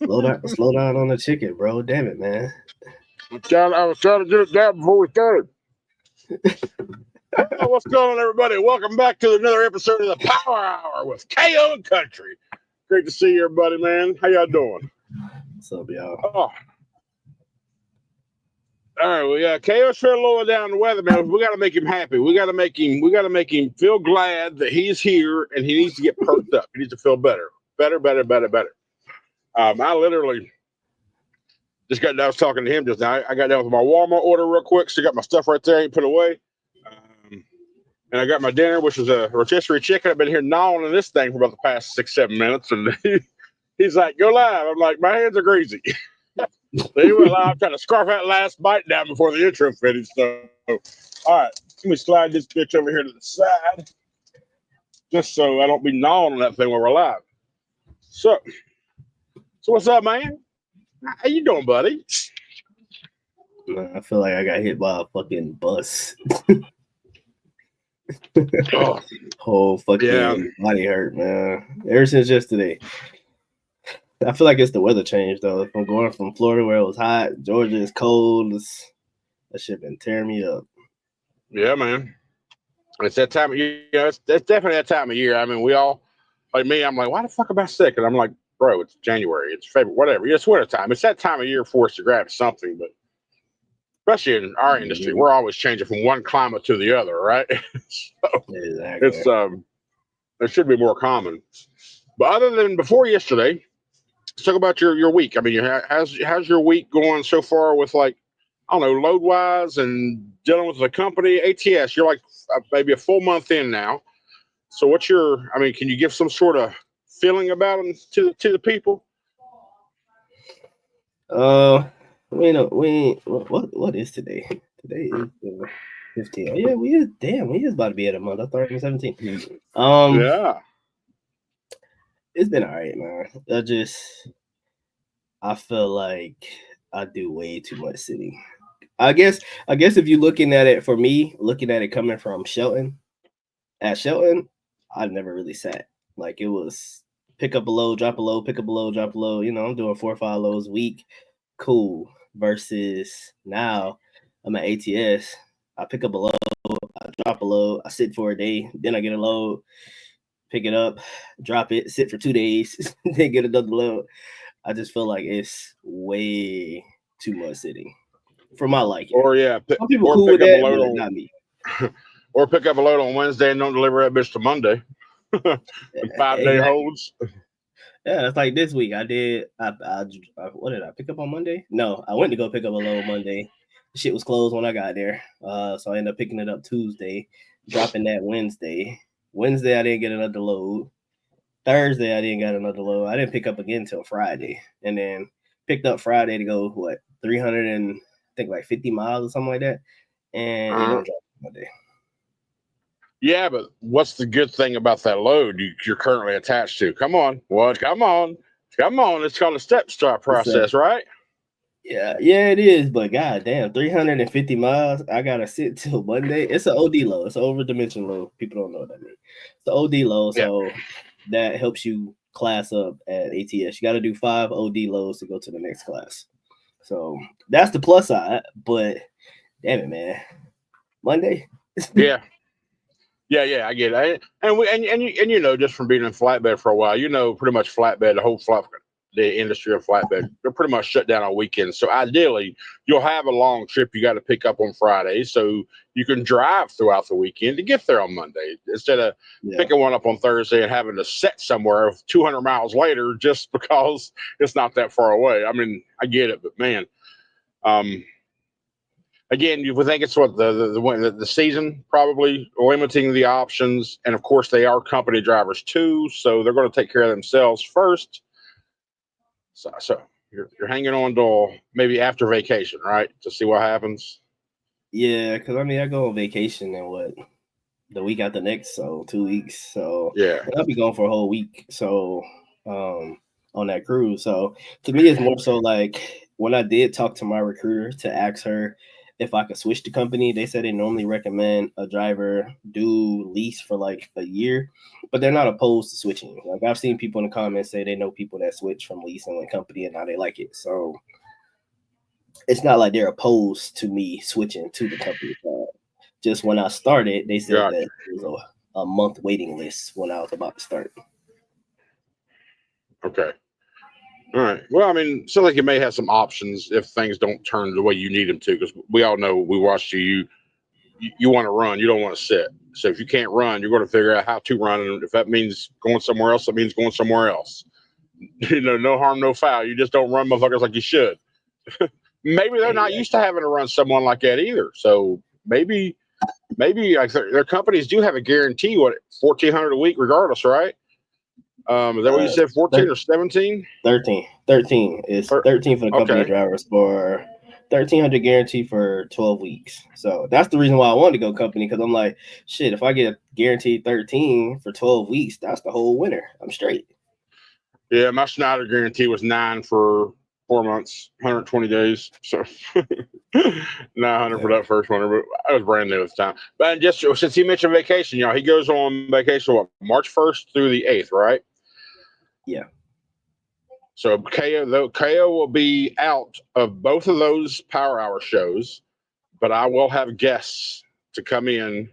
Slow down on the chicken, bro. Damn it, man. I was trying to get it down before we started. Oh, what's going on, everybody? Welcome back to another episode of the Power Hour with KO and Country. Great to see you, everybody, man. How y'all doing? What's up, y'all? Oh. All right, we got KO's trying to lower down the weather, man. We got to make him happy. We got to make him feel glad that he's here, and he needs to get perked up. He needs to feel better. I literally just got down. I was talking to him just now. I got down with my Walmart order real quick. So I got my stuff right there. I ain't put away. And I got my dinner, which was a rotisserie chicken. I've been here gnawing on this thing for about the past 6-7 minutes. And he's like, go live. I'm like, my hands are greasy. So he went live trying to scarf that last bite down before the intro finished. So, all right. Let me slide this bitch over here to the side. Just so I don't be gnawing on that thing while we're live. So what's up, man? How you doing, buddy? I feel like I got hit by a fucking bus. Whole fucking body hurt, man. Ever since yesterday. I feel like it's the weather change, though. If I'm going from Florida where it was hot, Georgia is cold. That shit been tearing me up. Yeah, man. It's that time of year. It's definitely that time of year. I mean, we all, like me, I'm like, why the fuck am I sick? And I'm like, bro, it's January, it's February, whatever. It's winter time. It's that time of year for us to grab something, but especially in our industry, we're always changing from one climate to the other, right? So exactly. It's it should be more common. But other than before yesterday, let's talk about your week. I mean, how's your week going so far with, like, I don't know, load wise and dealing with the company ATS? You're like maybe a full month in now. So what's can you give some sort of feeling about them to the people? What is today? Today is the 15th. Oh, yeah, we is about to be at a month. I thought it was 17. Yeah. It's been all right, man. I feel like I do way too much sitting. I guess if you're looking at it, for me, looking at it coming from Shelton, I've never really sat. Like, it was pick up a load, drop a load, pick up a load, drop a load. You know, I'm doing 4 or 5 loads a week. Cool. Versus now, I'm at ATS. I pick up a load, I drop a load, I sit for a day, then I get a load, pick it up, drop it, sit for 2 days, then get another load. I just feel like it's way too much sitting for my liking. Or some people cool with that, but not me. Or pick up a load on Wednesday and don't deliver that bitch to Monday. 5-day holds. Yeah, it's like this week. I did. What did I pick up on Monday? No, I went to go pick up a load Monday. The shit was closed when I got there, so I ended up picking it up Tuesday, dropping that Wednesday. Wednesday, I didn't get another load. Thursday, I didn't get another load. I didn't pick up again until Friday, and then picked up Friday to go 300 and I think like 50 miles or something like that, and it didn't drop Monday. Yeah, but what's the good thing about that load you're currently attached to? Come on. Come on. It's called a step start process, right? Yeah, it is. But goddamn, 350 miles. I gotta sit till Monday. It's an OD load. It's an over-dimension load. People don't know what that means. It's an OD load, so that helps you class up at ATS. You got to do 5 OD loads to go to the next class. So that's the plus side. But damn it, man, Monday. Yeah, I get it. And you know, just from being in flatbed for a while, you know, pretty much the industry of flatbed, they're pretty much shut down on weekends. So ideally, you'll have a long trip you got to pick up on Friday, so you can drive throughout the weekend to get there on Monday instead of picking one up on Thursday and having to set somewhere 200 miles later just because it's not that far away. I mean, I get it, but man, again, you would think it's what the season probably limiting the options, and of course they are company drivers too, so they're going to take care of themselves first. So you're hanging on till maybe after vacation, right, to see what happens. Yeah, because I mean I go on vacation in the week after next, so 2 weeks. So I'll be gone for a whole week. So on that cruise. So to me, it's more so like when I did talk to my recruiter to ask her if I could switch the company. They said they normally recommend a driver do lease for like a year, but they're not opposed to switching. Like I've seen people in the comments say they know people that switch from leasing one company and now they like it. So it's not like they're opposed to me switching to the company. Just when I started, they said that there was a month waiting list when I was about to start. Okay. All right. Well, I mean, so like you may have some options if things don't turn the way you need them to, because we all know we watched you want to run, you don't want to sit. So if you can't run, you're going to figure out how to run, and if that means going somewhere else, that means going somewhere else. No harm, no foul. You just don't run motherfuckers like you should. Maybe they're not used to having to run someone like that either. So maybe like their companies do have a guarantee, what, $1,400 a week regardless, right? Is that what you said, 14 or 17? 13. 13 is 13 for the company drivers for $1,300 guarantee for 12 weeks. So that's the reason why I wanted to go company, because I'm like, shit, if I get a guaranteed 13 for 12 weeks, that's the whole winter. I'm straight. Yeah, my Schneider guarantee was 9 for 4 months, 120 days. So 900 for that first winter, but I was brand new at the time. But just since he mentioned vacation, he goes on vacation what, March 1st through the 8th, right? Yeah. So KO will be out of both of those Power Hour shows, but I will have guests to come in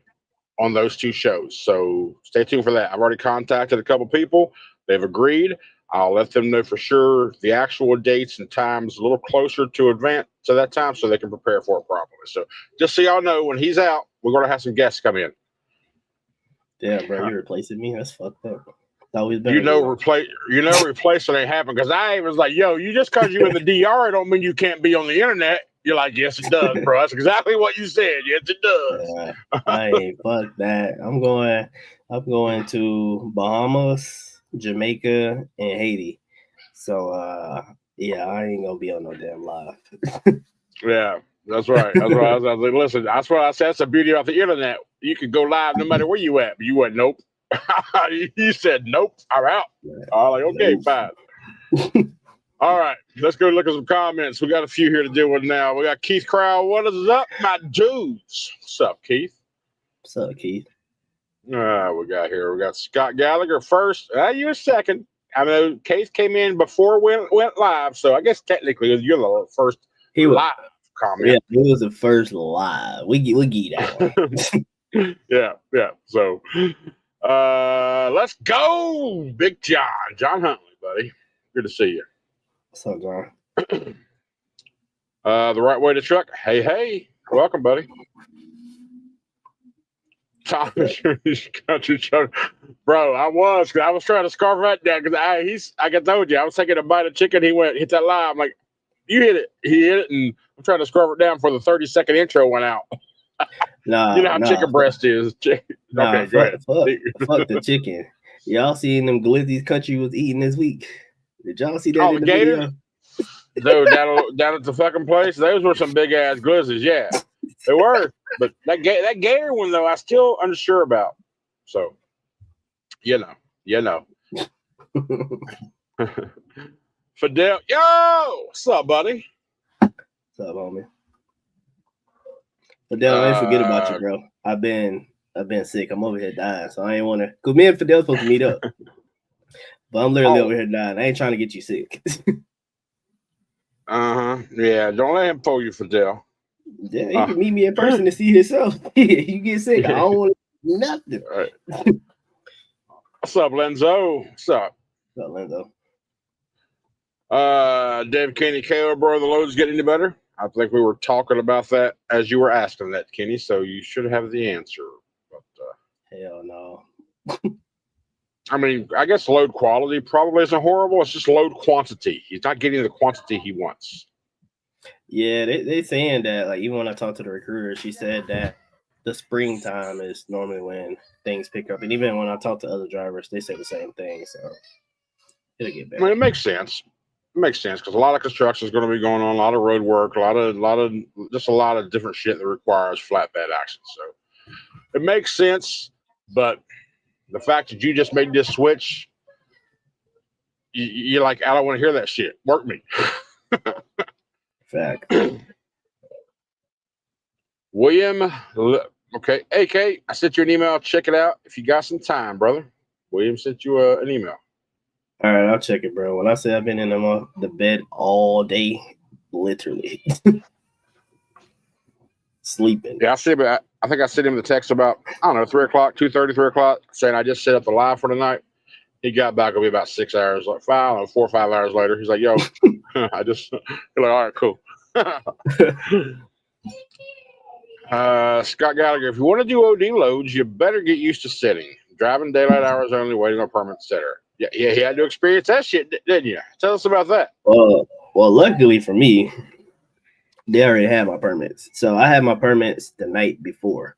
on those 2 shows. So stay tuned for that. I've already contacted a couple people. They've agreed. I'll let them know for sure the actual dates and times a little closer to that time so they can prepare for it properly. So just so y'all know, when he's out, we're going to have some guests come in. Yeah, bro, you're replacing me? That's fucked up. Replacement ain't happen, because I was like, yo, you just because you in the DR don't mean you can't be on the internet. You're like, yes, it does, bro. That's exactly what you said. Yes, it does. I ain't fuck that. I'm going to Bahamas, Jamaica, and Haiti. So yeah, I ain't gonna be on no damn live. Yeah, that's right. That's right. I was like, listen, that's what I said. That's the beauty of the internet. You can go live no matter where you at. But you went, nope. You said nope. I'm out. I'm like, okay, fine. All right, let's go look at some comments. We got a few here to deal with now. We got Keith Crowell. What is up, my dudes? What's up, Keith? What's up, Keith? We got Scott Gallagher first. You're second. I know Keith came in before we went live, so I guess technically you're the first live comment. Yeah, he was the first live. We get that one. Yeah. So let's go, Big John Huntley, buddy. Good to see you. What's up, John? The Right Way to Truck. Hey, welcome, buddy. Thomas Country Truck, bro. I was trying to scarf that down because like I told you, I was taking a bite of chicken. He hit that line. I'm like, you hit it. He hit it, and I'm trying to scarf it down before the 30-second intro went out. Nah, you know how chicken breast is. Okay, go ahead. Fuck the chicken. Y'all seen them glizzies Country was eating this week? Did y'all see that in the video? Dude, down at the fucking place, those were some big ass glizzies. Yeah, they were. But that gator one though, I still unsure about. So, you know. Fidel, yo, what's up, buddy? What's up, homie? Fidel, I ain't forget about you, bro. I've been sick. I'm over here dying, so I ain't want to. Cause me and Fidel supposed to meet up, but I'm literally over here dying. I ain't trying to get you sick. Yeah, don't let him pull you, Fidel. Yeah, he can meet me in person to see himself. You get sick. I don't want to do nothing. All right. What's up, Lenzo? What's up? What's up, Lenzo? Dave Kenny, KO, bro, the load's getting any better? I think we were talking about that as you were asking that, Kenny, so you should have the answer. But hell no. I mean, I guess load quality probably isn't horrible. It's just load quantity. He's not getting the quantity he wants. Yeah, they saying that, like, even when I talked to the recruiter, she said that the springtime is normally when things pick up. And even when I talk to other drivers, they say the same thing. So it'll get better. I mean, it makes sense. It makes sense because a lot of construction is going to be going on, a lot of road work, a lot of different shit that requires flatbed action. So it makes sense, but the fact that you just made this switch, you're like, I don't want to hear that shit. Work me. Fact. William, okay. AK, I sent you an email. Check it out if you got some time, brother. William sent you an email. All right, I'll check it, bro. When I say I've been in the bed all day, literally sleeping. Yeah, I see, but I think I sent him the text about, I don't know, 3 o'clock, 2:30, 3 o'clock, saying I just set up the live for tonight. He got back with me about 6 hours, like 4 or 5 hours later. He's like, yo, I just, he's like, all right, cool. Scott Gallagher, if you want to do OD loads, you better get used to sitting. Driving daylight hours only, waiting on permit, etc. Yeah, he had to experience that shit, didn't you? Tell us about that. Well, luckily for me, they already had my permits. So I had my permits the night before.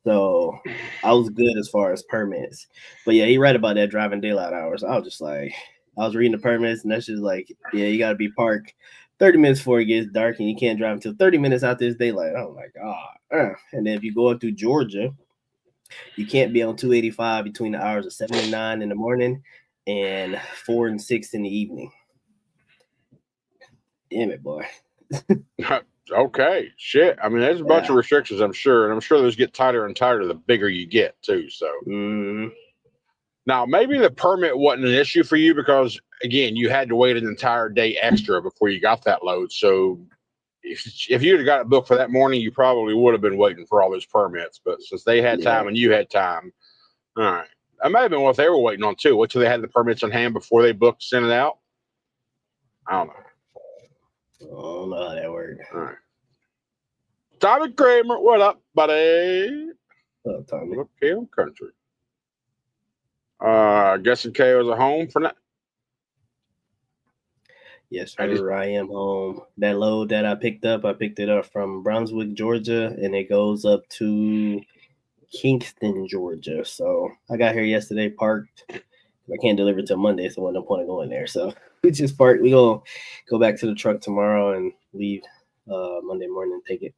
So I was good as far as permits. But yeah, he read about that driving daylight hours. I was just like, I was reading the permits, and that's just like, yeah, you got to be parked 30 minutes before it gets dark, and you can't drive until 30 minutes after it's daylight. I'm like, And then if you go up through Georgia, you can't be on 285 between the hours of 7 and 9 in the morning and 4 and 6 in the evening. Damn it, boy. Okay, shit. I mean, there's a bunch of restrictions, I'm sure, and I'm sure those get tighter and tighter the bigger you get too. So now maybe the permit wasn't an issue for you because again, you had to wait an entire day extra before you got that load. So if you'd have got it booked for that morning, you probably would have been waiting for all those permits. But since they had time and you had time, all right. That might have been what they were waiting on too. Wait till they had the permits in hand before they booked, sent it out. I don't know. I don't know how that worked. All right. Tommy Kramer, what up, buddy? What up, Tommy? Okay, country. Guessing KO's at home for now. Yes, sir. I am home. That load that I picked it up from Brunswick, Georgia, and it goes up to Kingston, Georgia. So I got here yesterday, parked. I can't deliver till Monday, so no point of going there. So we just parked. We gonna go back to the truck tomorrow and leave Monday morning and take it.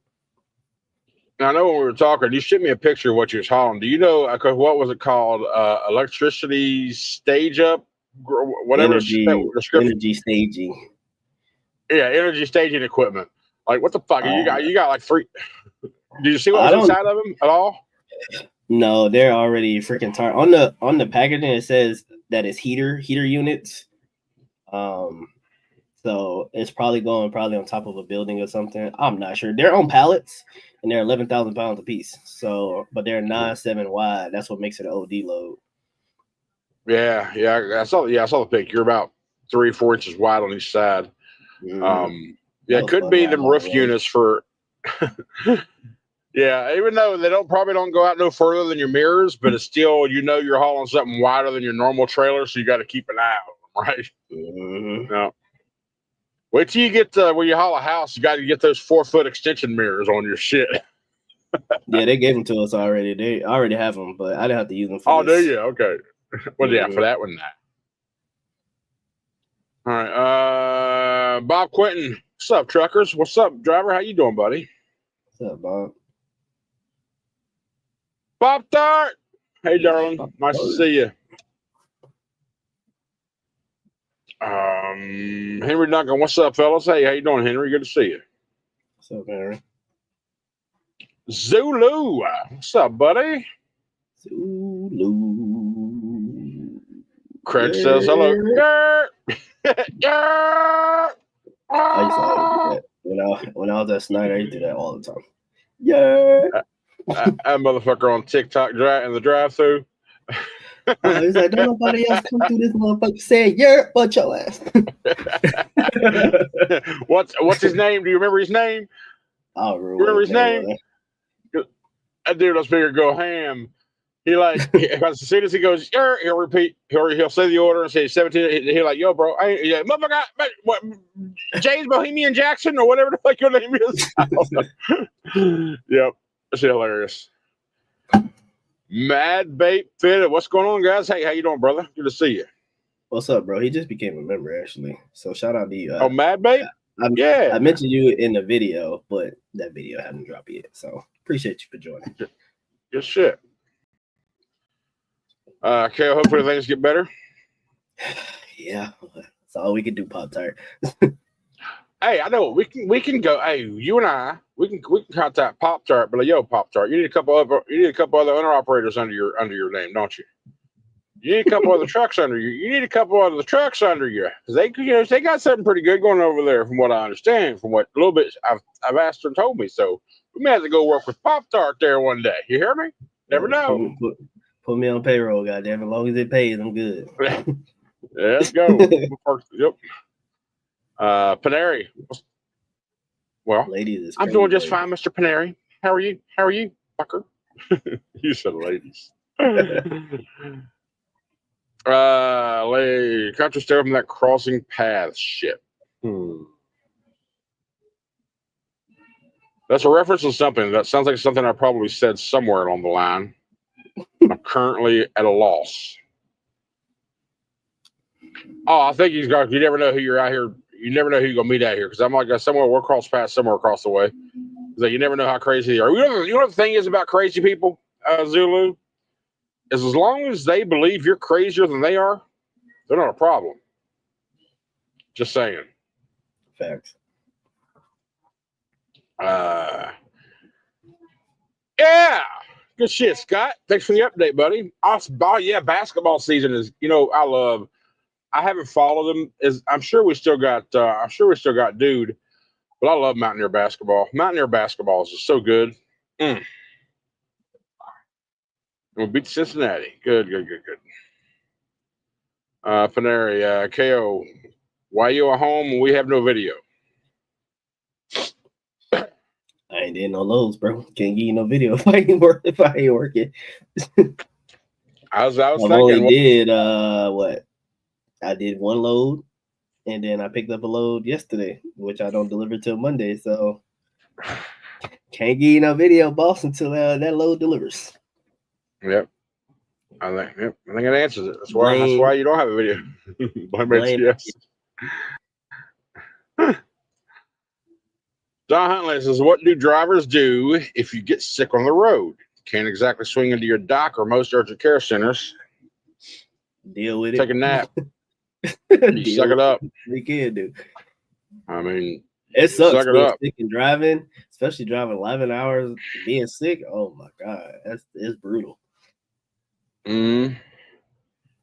Now, I know when we were talking, you sent me a picture of what you was hauling. Do you know what was it called? Electricity stage up, whatever. Energy staging. Yeah, energy staging equipment. Like what the fuck? You got like 3. Did you see what was inside of them at all? No, they're already freaking tired. On the packaging, it says that it's heater units. So it's probably on top of a building or something. I'm not sure. They're on pallets and they're 11,000 pounds a piece. So, but they're 9.7 wide. That's what makes it an OD load. Yeah. I saw the pic. You're about 3-4 inches wide on each side. It could be them roof units for. Yeah, even though they probably don't go out no further than your mirrors, but it's still, you're hauling something wider than your normal trailer, so you got to keep an eye on them, right? No. Wait till you get when you haul a house, you got to get those 4-foot extension mirrors on your shit. Yeah, they gave them to us already. They already have them, but I didn't have to use them for this. Do you? Okay. Well, yeah, for that one, that. All right. Bob Quentin, what's up, truckers? What's up, driver? How you doing, buddy? What's up, Bob? Bob Dart. Hey, darling. Nice to see you. Henry Duncan, what's up, fellas? Hey, how you doing, Henry? Good to see you. What's up, Henry? Zulu, what's up, buddy? Zulu. Craig says hello. I used to do that. When I was at Schneider, I used to do that all the time. Yeah. That motherfucker on TikTok in the drive-thru. He's like, don't nobody else come through this motherfucker saying, yeah, but your ass. What's his name? Do you remember his name? I don't remember his name. That dude was bigger go ham. He like as soon as he goes, he'll repeat. He'll say the order and say 17. He'll like, yo, bro, motherfucker, what? James Bohemian Jackson or whatever the fuck your name is. Yep, that's hilarious. Mad Bait Fitted. What's going on, guys? Hey, how you doing, brother? Good to see you. What's up, bro? He just became a member, actually. So shout out to you. Mad Bait? I mentioned you in the video, but that video hasn't dropped yet. So appreciate you for joining. Good shit. Okay, hopefully things get better. Yeah, that's all we can do, Pop Tart. Hey, I know we can go. Hey, you and I, we can contact Pop Tart, but like, yo, Pop Tart, you need a couple other owner operators under your name, don't you? You need a couple other trucks under you. You need a couple other trucks under you because they got something pretty good going over there, from what I understand, from what a little bit I've asked her and told me. So we may have to go work with Pop Tart there one day. You hear me? Never know. Put me on payroll, goddamn. As long as it pays, I'm good. Let's go. Yep. Paneri. Well, ladies, I'm doing just fine, Mr. Paneri. How are you? How are you, fucker? You said ladies. Country stay from that crossing paths shit. That's a reference to something. That sounds like something I probably said somewhere along the line. I'm currently at a loss. Oh, I think he's got. You never know who you're out here. You never know who you're gonna meet out here. Because I'm like somewhere we'll cross paths somewhere across the way. Like you never know how crazy they are. You know what the thing is about crazy people, Zulu, is as long as they believe you're crazier than they are, they're not a problem. Just saying. Facts. Yeah. Good shit, Scott. Thanks for the update, buddy. Awesome. Oh, yeah, basketball season is, I haven't followed them. I'm sure we still got dude, but I love Mountaineer basketball. Mountaineer basketball is just so good. We'll beat Cincinnati. Good. Paneri, KO. Why you at home when we have no video? I ain't did no loads, bro. Can't give you no video if I ain't working. I was thinking. Only did what? I did one load, and then I picked up a load yesterday, which I don't deliver till Monday. So can't give you no video, boss, until that load delivers. Yep. I think it answers it. That's why you don't have a video. Blame. Yes. Don Huntley says, what do drivers do if you get sick on the road? Can't exactly swing into your dock or most urgent care centers. Deal with it. Take a nap. You suck it up. We can do. I mean, it sucks being sick and driving, especially driving 11 hours, being sick. Oh my God, it's brutal.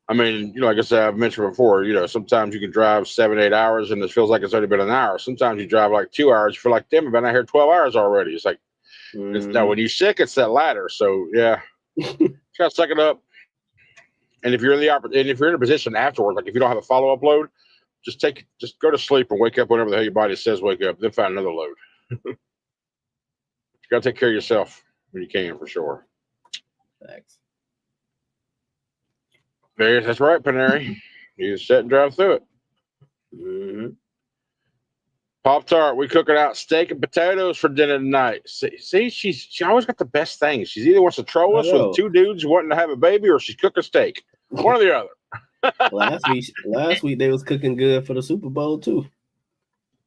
I mean, like I said, I've mentioned before, sometimes you can drive 7-8 hours and it feels like it's only been an hour. Sometimes you drive like 2 hours, you feel like, damn, I've been out here 12 hours already. It's like, now when you're sick, it's that latter. So yeah, try to suck it up. And if you're in a position afterwards, like if you don't have a follow-up load, just go to sleep and wake up whenever the hell your body says wake up, then find another load. You got to take care of yourself when you can, for sure. Thanks. That's right, Paneri. You just sit and drive through it. Pop Tart, we cooking out steak and potatoes for dinner tonight. See, she always got the best things. She either wants to troll us with two dudes wanting to have a baby, or she's cooking steak. One or the other. last week they was cooking good for the Super Bowl too.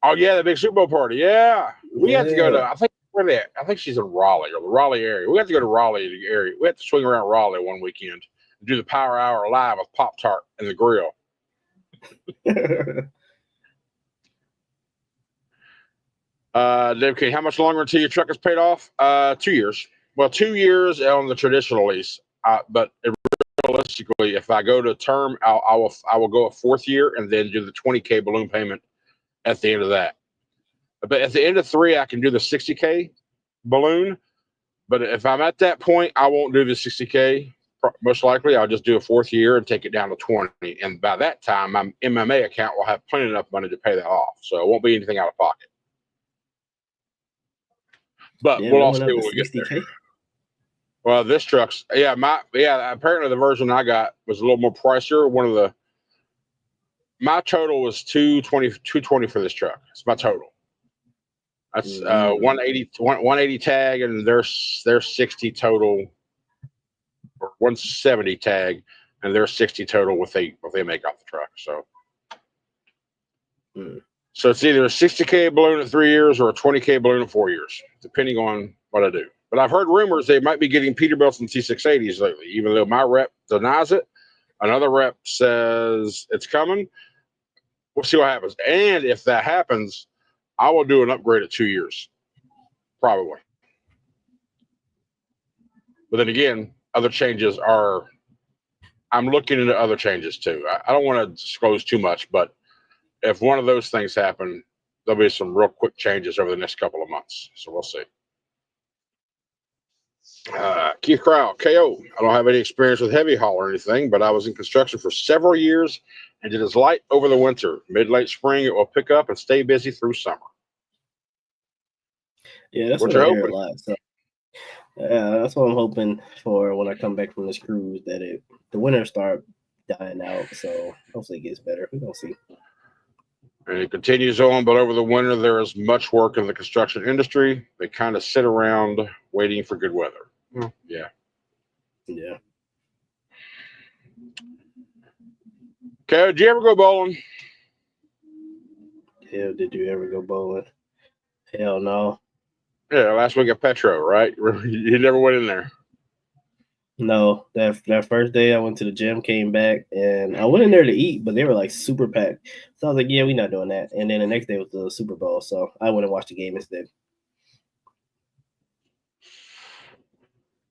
Oh yeah, the big Super Bowl party. Yeah, we have to go to. I think she's in Raleigh or the Raleigh area. We have to go to Raleigh area. We have to swing around Raleigh one weekend and do the Power Hour live with Pop Tart and the grill. Dave K, how much longer until your truck is paid off? 2 years. Well, 2 years on the traditional lease. But realistically, if I go to term, I will go a 4th year and then do the $20K balloon payment at the end of that. But at the end of 3, I can do the $60K balloon. But if I'm at that point, I won't do the $60K. Most likely, I'll just do a 4th year and take it down to 20. And by that time, my MMA account will have plenty enough money to pay that off. So it won't be anything out of pocket. But we'll all see when we get there. Well, this truck's apparently the version I got was a little more pricier. My total was $220 for this truck. It's my total. That's 180 tag, and there's 60 total, or 170 tag, and there's 60 total what they make off the truck. So it's either a 60K balloon at 3 years or a 20K balloon at 4 years, depending on what I do. But I've heard rumors they might be getting Peterbilts and T680s lately, even though my rep denies it. Another rep says it's coming. We'll see what happens. And if that happens, I will do an upgrade at 2 years, probably. But then again, other changes are. I'm looking into other changes too. I don't want to disclose too much, but if one of those things happen, there'll be some real quick changes over the next couple of months. So we'll see. Keith Crowell, KO. I don't have any experience with heavy haul or anything, but I was in construction for several years and it is light over the winter. Mid-late spring, it will pick up and stay busy through summer. Yeah, that's what I hear a lot. So, that's what I'm hoping for when I come back from this cruise, that the winter start dying out. So hopefully it gets better. We're going to see. And it continues on, but over the winter, there is much work in the construction industry. They kind of sit around waiting for good weather. Yeah. Yeah. Okay, did you ever go bowling? Hell, did you ever go bowling? Hell no. Yeah, last week at Petro, right? You never went in there. No, that first day I went to the gym, came back, and I went in there to eat, but they were like super packed. So I was like, yeah, we're not doing that. And then the next day was the Super Bowl, so I went and watched the game instead.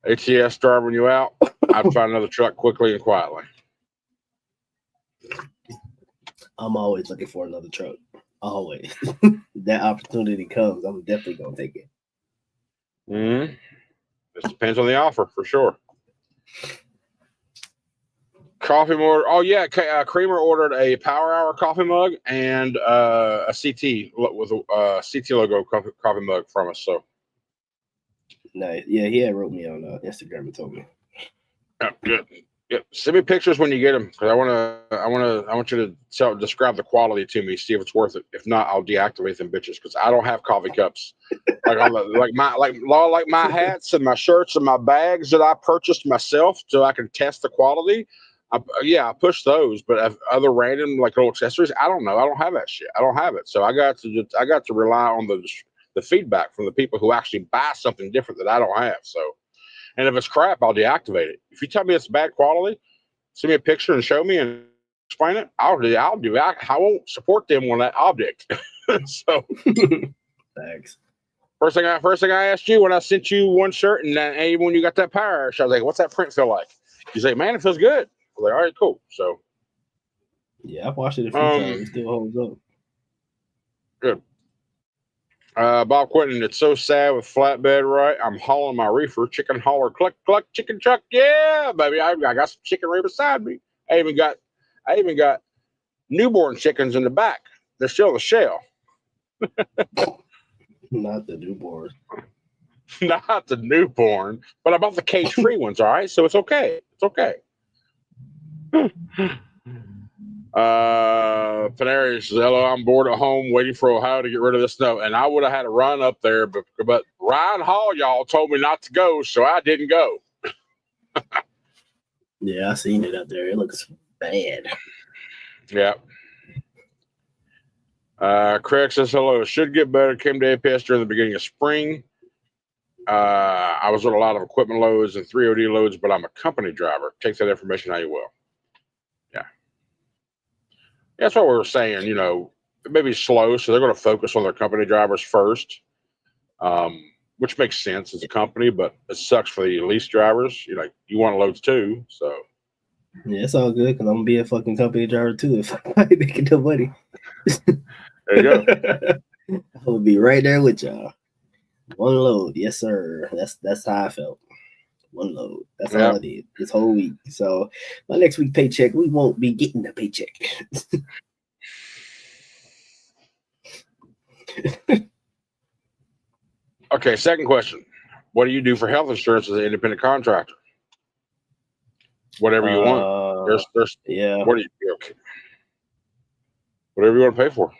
ATS driving you out, I'd find another truck quickly and quietly. I'm always looking for another truck. Always. That opportunity comes, I'm definitely going to take it. Mm-hmm. This depends on the offer, for sure. Coffee order. Oh yeah, Creamer ordered a Power Hour coffee mug and a CT with a CT logo coffee mug from us. So nice. Yeah, he had wrote me on Instagram and told me. Yeah, good. Yeah, send me pictures when you get them because I want you to describe the quality to me. See if it's worth it. If not, I'll deactivate them bitches because I don't have coffee cups like my hats and my shirts and my bags that I purchased myself so I can test the quality. I push those, but other random like little accessories, I don't know. I don't have that shit. I don't have it, so I got to rely on the feedback from the people who actually buy something different that I don't have. So. And if it's crap, I'll deactivate it. If you tell me it's bad quality, send me a picture and show me and explain it. I'll do. I won't support them on that object. So, thanks. First thing I asked you when I sent you one shirt and when you got that Power shirt, I was like, "What's that print feel like?" You say, "Man, it feels good." I was like, "All right, cool." So, yeah, I've watched it a few times. It still holds up. Good. Bob Quinton, it's so sad with flatbed, right? I'm hauling my reefer, chicken hauler, cluck, cluck, chicken truck. Yeah, baby. I got some chicken right beside me. I even got newborn chickens in the back. They're still in the shell. Not the newborn. Not the newborn, but I bought the cage-free ones, all right? So it's okay. It's okay. Fontanez says, hello, I'm bored at home waiting for Ohio to get rid of the snow. And I would have had to run up there, but Ryan Hall, y'all told me not to go, so I didn't go. Yeah, I seen it up there. It looks bad. Yeah. Craig says, hello. It should get better. Came to APS during the beginning of spring. I was on a lot of equipment loads and 3OD loads, but I'm a company driver. Take that information how you will. Yeah. That's what we were saying, it may be slow, so they're going to focus on their company drivers first, which makes sense as a company, but it sucks for the lease drivers. You want loads too, so. Yeah, it's all good because I'm going to be a fucking company driver too if I ain't making no money. There you go. I will be right there with y'all. One load, yes sir. That's how I felt. One load. That's all I did this whole week. So my next week paycheck, we won't be getting the paycheck. Okay, second question. What do you do for health insurance as an independent contractor? Whatever you want. Yeah. What do you okay? Whatever you want to pay for.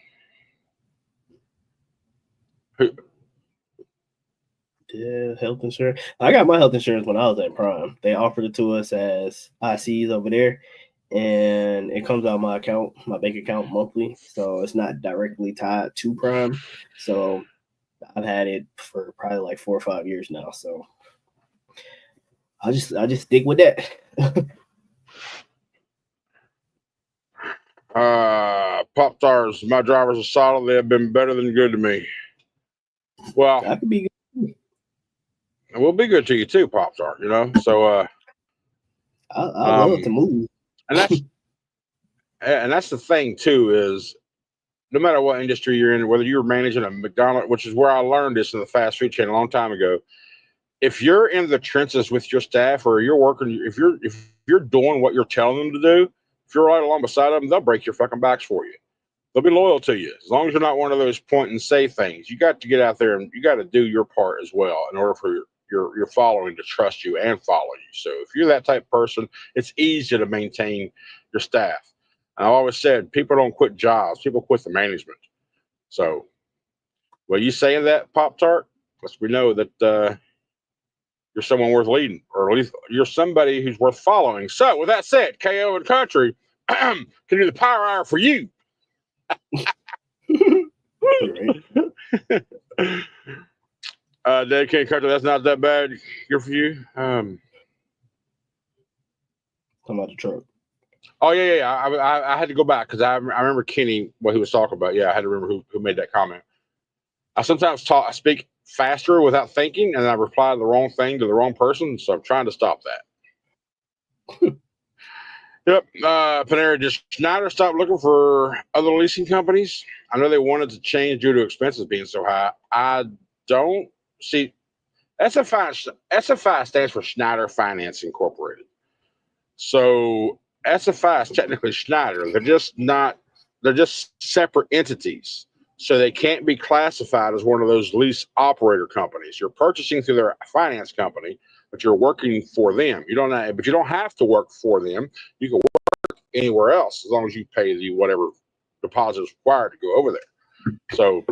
Yeah, health insurance. I got my health insurance when I was at Prime. They offered it to us as ICs over there, and it comes out of my account, my bank account monthly. So it's not directly tied to Prime. So I've had it for probably like 4 or 5 years now. So I just stick with that. Pop stars, my drivers are solid. They have been better than good to me. Well, That could be good. it will be good to you too, Pop star. You know, so I love to move. and that's the thing too, is no matter what industry you're in, whether you're managing a McDonald's, which is where I learned this in the fast food chain a long time ago. If you're in the trenches with your staff, or you're working, if you're doing what you're telling them to do, if you're right along beside them, they'll break your fucking backs for you. They'll be loyal to you as long as you're not one of those point and say things. You got to get out there and you got to do your part as well in order for your following to trust you and follow you. So if you're that type of person, it's easy to maintain your staff. And I've always said, people don't quit jobs, people quit the management. So, well, you saying that, Pop Tart, lets we know that you're someone worth leading, or at least you're somebody who's worth following. So, with that said, KO and Country can do the power hour for you. Dedicated Country, that's not that bad. Good for you. Talking about the truck. Oh yeah. I had to go back because I remember Kenny, what he was talking about. Yeah, I had to remember who made that comment. I sometimes I speak faster without thinking, and I reply the wrong thing to the wrong person. So I'm trying to stop that. Yep. Panera, did Schneider stop looking for other leasing companies? I know they wanted to change due to expenses being so high. I don't see. SFI stands for Schneider Finance Incorporated. So SFI is technically Schneider. They're just separate entities. So they can't be classified as one of those lease operator companies. You're purchasing through their finance company, but you're working for them. You don't have to work for them. You can work anywhere else as long as you pay the whatever deposit is required to go over there. So,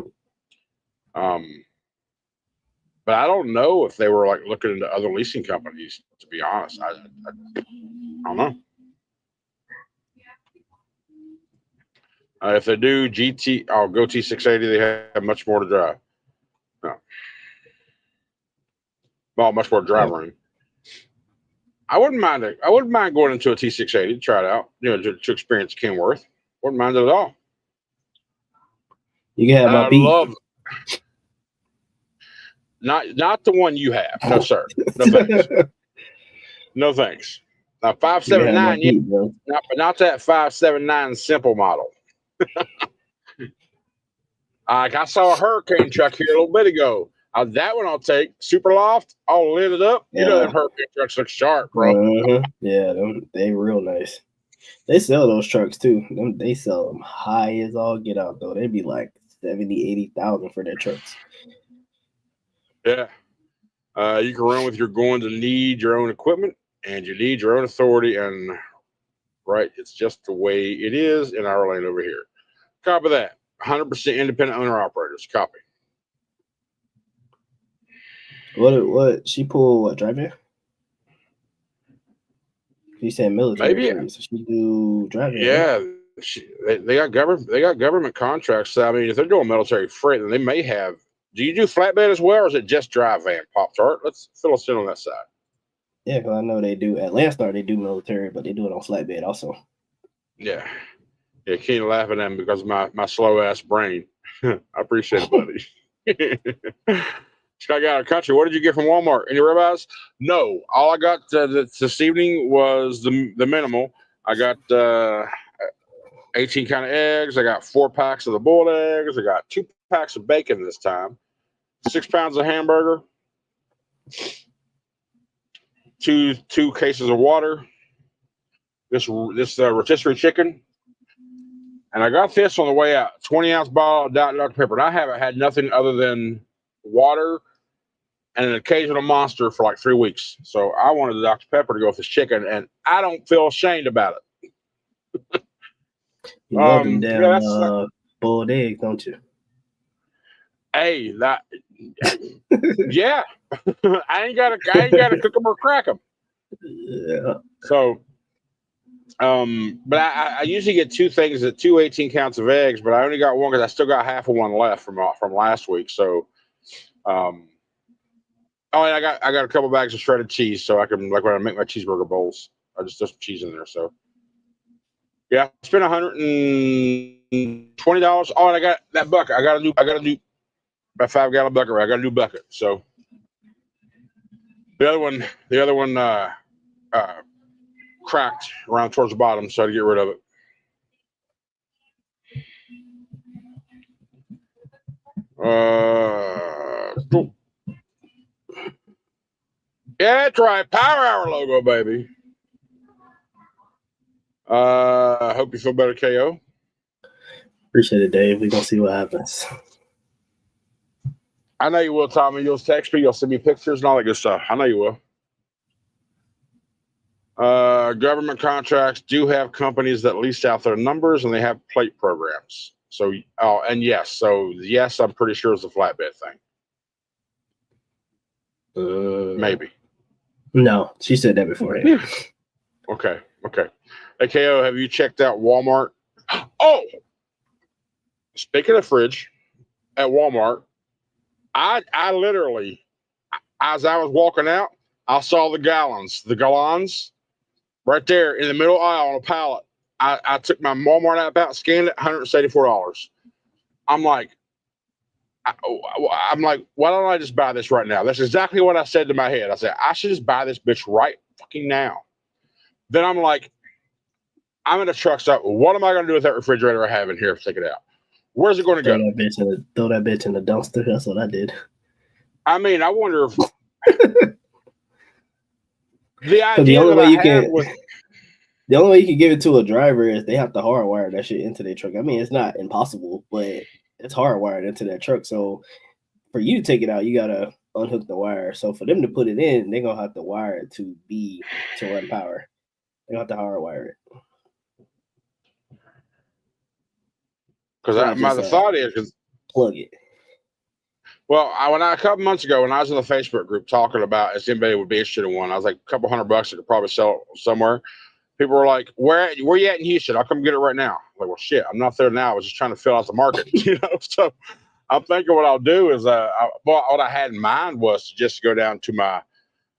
but I don't know if they were like looking into other leasing companies. To be honest, I don't know. If they do I'll go T680. They have much more to drive. No. Well, much more drive room. I wouldn't mind it. I wouldn't mind going into a T680 to try it out. To experience Kenworth. Wouldn't mind it at all. You can have my beat. Love. Not the one you have. No, sir. No thanks. No thanks. Now 579, yeah, not that 579 simple model. I saw a Hurricane truck here a little bit ago. That one I'll take. Super loft, all lit it up. Yeah. You know them Hurricane trucks look sharp, bro. Yeah, they real nice. They sell those trucks too. They sell them high as all get out though. They'd be like 70,000, 80,000 for their trucks. Yeah. You can run with you're going to need your own equipment and you need your own authority, and right, it's just the way it is in our lane over here. Copy that. 100% independent owner operators. Copy. What she pulled? What driving? She said military. Maybe. So she do driving. Yeah, right? They got government. They got government contracts. So, I mean, if they're doing military freight, then they may have. Do you do flatbed as well, or is it just drive van? Pop Tart. Let's fill us in on that side. Yeah, because I know they do at Landstar. They do military, but they do it on flatbed also. Yeah. Yeah, Kenny laughing at me because of my slow ass brain. I appreciate it, buddy. I got a country. What did you get from Walmart? Any ribeyes? No. All I got this evening was the minimal. I got 18 kind of eggs. I got 4 packs of the boiled eggs. I got 2 packs of bacon this time. 6 pounds of hamburger. 2 cases of water. This rotisserie chicken. And I got this on the way out. 20-ounce bottle of Dr. Pepper. And I haven't had nothing other than water and an occasional Monster for like 3 weeks. So I wanted the Dr. Pepper to go with this chicken, and I don't feel ashamed about it. You love them damn boiled eggs, don't you? Hey, yeah. I ain't gotta cook them or crack them. Yeah. So, but I usually get 2 things at 2 18 counts of eggs, but I only got one because I still got half of one left from last week. So, and I got a couple bags of shredded cheese, so I can, like, when I make my cheeseburger bowls, I just throw some cheese in there. So, yeah, I spent $190 $20. Oh, and I got that bucket. I got a new about 5-gallon bucket. I got a new bucket. So the other one cracked around towards the bottom, so I had to get rid of it. Cool. Yeah, that's right. Power Hour logo, baby. I hope you feel better, KO. Appreciate it, Dave. We're gonna see what happens. I know you will, Tommy. You'll text me, you'll send me pictures and all that good stuff. I know you will. Government contracts do have companies that lease out their numbers, and they have plate programs. So, yes, I'm pretty sure it's a flatbed thing. Maybe. No, she said that beforehand. Okay. Hey, KO, have you checked out Walmart? Oh, speaking of fridge, at Walmart, I literally, as I was walking out, I saw the gallons right there in the middle aisle on a pallet. I took my Walmart app out, scanned it, $174. I'm like, why don't I just buy this right now? That's exactly what I said to my head. I said, I should just buy this bitch right fucking now. Then I'm like, I'm in a truck stop. What am I going to do with that refrigerator I have in here? Take it out. Where's it going to go? Throw that bitch in the dumpster. That's what I did. I mean, I wonder if the only way you can give it to a driver is they have to hardwire that shit into their truck. I mean, it's not impossible, but it's hardwired into that truck. So for you to take it out, you gotta unhook the wire. So for them to put it in, they're gonna have to wire it to run power. They have to hardwire it. Because my thought is plug it. Well, a couple months ago, when I was in the Facebook group talking about if anybody would be interested in one, I was like, a couple $100 I could probably sell it somewhere. People were like, where you at in Houston? I'll come get it right now. I'm like, well, shit, I'm not there now. I was just trying to fill out the market, So I'm thinking what I'll do is, what I had in mind was to just go down to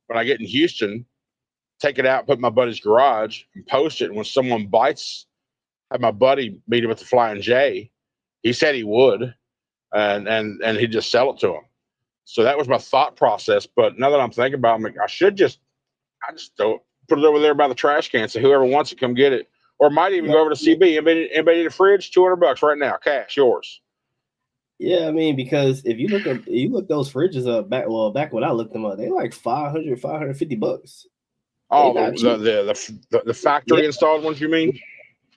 when I get in Houston, take it out, put it in my buddy's garage, and post it. And when someone bites, have my buddy meet him at the Flying J. He said he would, and he'd just sell it to him. So that was my thought process. But now that I'm thinking about it, I'm like, I just don't put it over there by the trash can. So whoever wants it, come get it. Or might even go over to CB. Anybody need a fridge? $200 right now, cash, yours. Yeah, I mean, because if you look those fridges up back when I looked them up, they're like $500, $550. Oh, the factory installed ones, you mean?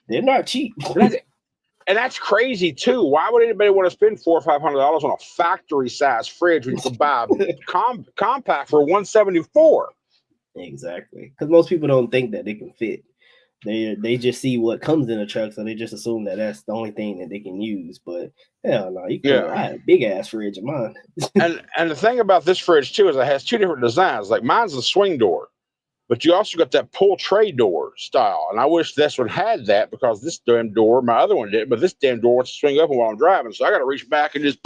They're not cheap. And that's crazy too. Why would anybody want to spend $400 or $500 on a factory size fridge when you could buy a compact for $174? Exactly, because most people don't think that they can fit. They just see what comes in a truck, so they just assume that that's the only thing that they can use. But hell no, I had a big ass fridge of mine. and the thing about this fridge too is it has two different designs. Like mine's a swing door, but you also got that pull tray door style. And I wish this one had that, because this damn door, my other one did, but this damn door wants to swing up while I'm driving. So I got to reach back and just,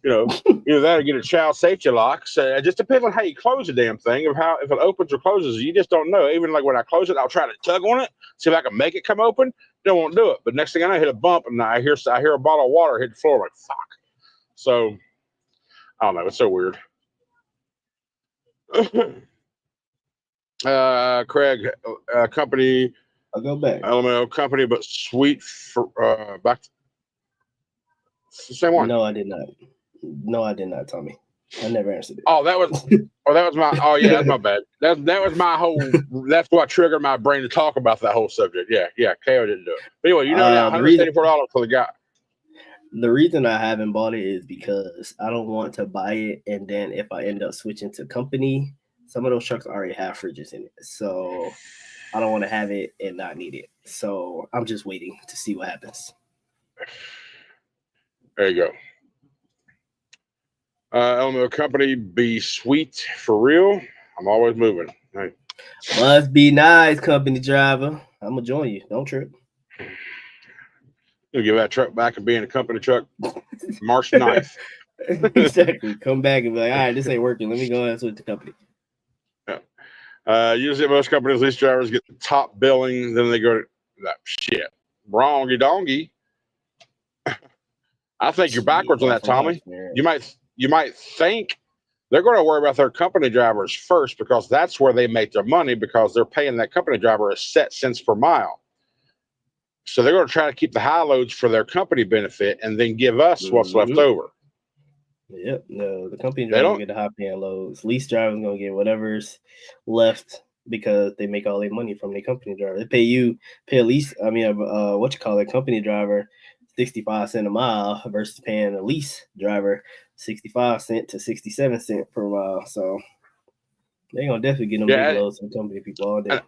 either that or get a child safety lock. So it just depends on how you close the damn thing, if it opens or closes. You just don't know. Even like when I close it, I'll try to tug on it, see if I can make it come open. They won't do it. But next thing I know, I hit a bump, and I hear a bottle of water hit the floor. I'm like, fuck. So I don't know. It's so weird. Craig, company. I'll go back. LML company, but sweet for back. It's the same one. No, I did not. Tommy. I never answered it. That was my. Oh yeah, that's my bad. That was my whole. That's what triggered my brain to talk about that whole subject. Yeah. KO didn't do it. But anyway, now $184 for the guy. The reason I haven't bought it is because I don't want to buy it, and then if I end up switching to company, some of those trucks already have fridges in it. So I don't want to have it and not need it. So I'm just waiting to see what happens. There you go. LMO company, be sweet for real. I'm always moving. Hey. Must be nice, company driver. I'm going to join you. Don't trip. You'll give that truck back and be in a company truck March 9th. Exactly. Come back and be like, all right, this ain't working. Let me go ahead and switch the company. Yeah. Usually most companies, lease drivers get the top billing, then they go to that shit. Wrongy dongy. I think you're backwards on that, Tommy. You might think they're going to worry about their company drivers first because that's where they make their money because they're paying that company driver a set cents per mile. So they're going to try to keep the high loads for their company benefit and then give us what's left over. Yep. No, the company driver will get the high paying loads. Lease driver's going to get whatever's left because they make all their money from their company driver. They pay a lease. I mean, company driver 65 cents a mile versus paying a lease driver 65 cents to 67 cents per mile. So they're going to definitely get them big loads from company people all day.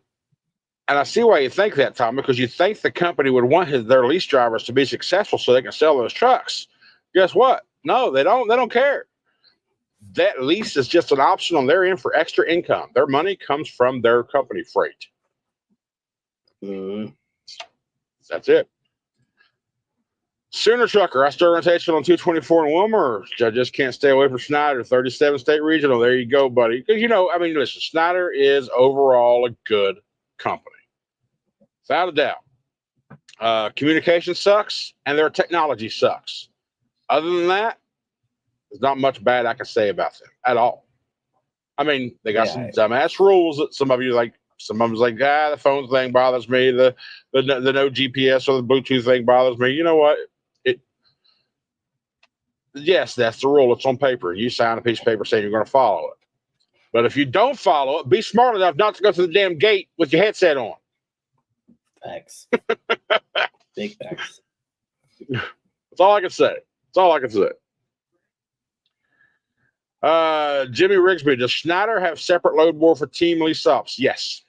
And I see why you think that, Tom, because you think the company would want their lease drivers to be successful so they can sell those trucks. Guess what? No, they don't. They don't care. That lease is just an option on their end for extra income. Their money comes from their company freight. That's it. Sooner Trucker, I still rotation on 224 in Wilmer. I just can't stay away from Schneider, 37 state regional. There you go, buddy. Because, listen, Schneider is overall a good company. Without a doubt. Communication sucks, and their technology sucks. Other than that, there's not much bad I can say about them at all. I mean, they got some dumbass rules that some of you like. Some of them's like, the phone thing bothers me. The no GPS or the Bluetooth thing bothers me. You know what? Yes, that's the rule. It's on paper. You sign a piece of paper saying you're going to follow it. But if you don't follow it, be smart enough not to go through the damn gate with your headset on. Facts. Big facts. That's all I can say. Jimmy Rigsby, does Schneider have separate load board for team lease ups? Yes.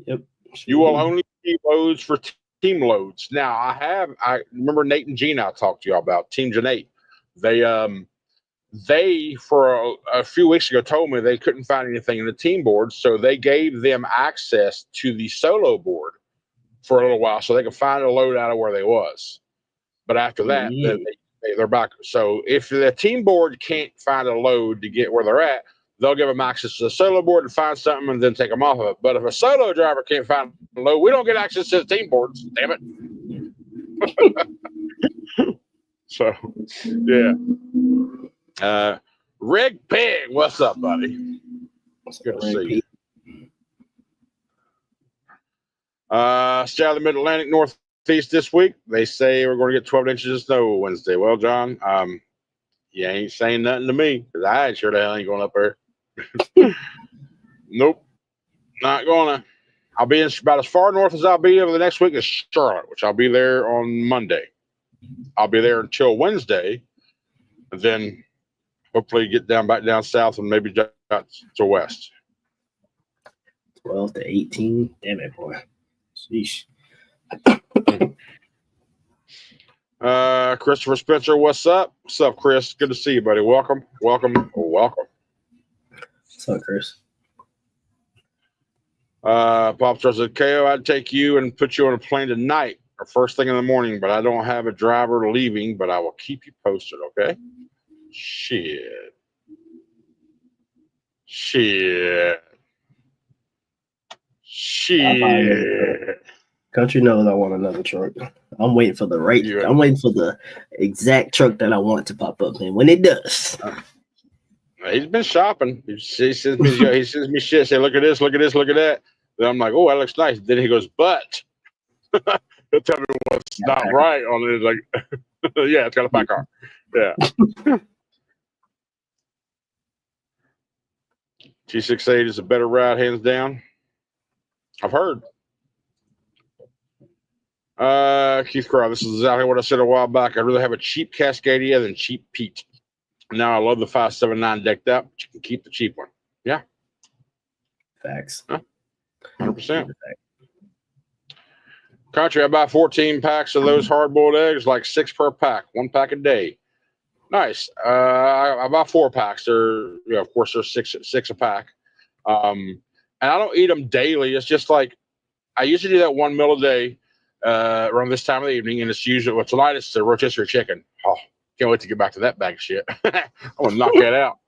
Yep. You will only see loads for team loads. Now, I remember Nate and Gina I talked to you about, Team Janate. They for a few weeks ago told me they couldn't find anything in the team board, so they gave them access to the solo board for a little while so they could find a load out of where they was. But after that, they're back. So if the team board can't find a load to get where they're at, they'll give them access to the solo board and find something and then take them off of it. But if a solo driver can't find a load, we don't get access to the team boards. Damn it. So, yeah. Rick Pig, what's up, buddy? Good to see you. Stay out of the Mid-Atlantic Northeast this week. They say we're going to get 12 inches of snow Wednesday. Well, John, you ain't saying nothing to me because I sure the hell ain't going up there. Nope, not gonna. I'll be about as far north as I'll be over the next week is Charlotte, which I'll be there on Monday. I'll be there until Wednesday, and then hopefully get back down south and maybe out to west. 12 to 18. Damn it, boy. Sheesh. Christopher Spencer, what's up? What's up, Chris? Good to see you, buddy. Welcome. What's up, Chris? Pop says, KO, I'd take you and put you on a plane tonight or first thing in the morning, but I don't have a driver leaving, but I will keep you posted, okay? Shit. Country knows I want another truck. I'm waiting for I'm waiting for the exact truck that I want to pop up. And when it does, he's been shopping. He sends me shit. Say, look at this, look at this, look at that. Then I'm like, oh, that looks nice. Then he goes, but he'll tell me what's not right on it. Like, yeah, it's got a back car. Yeah. G68 is a better ride, hands down. I've heard. Keith Crow, this is exactly what I said a while back. I'd rather have a cheap Cascadia than cheap Pete. Now I love the 579 decked up, but you can keep the cheap one. Yeah. Facts. 100%. Country, I buy 14 packs of those hard-boiled eggs, like 6 per pack, 1 pack a day. Nice. I buy 4 packs. They're, of course, they're six a pack. And I don't eat them daily. It's just like I usually do that 1 meal a day around this time of the evening, and it's usually tonight it's the rotisserie chicken. Oh, can't wait to get back to that bag of shit. I want to knock that out.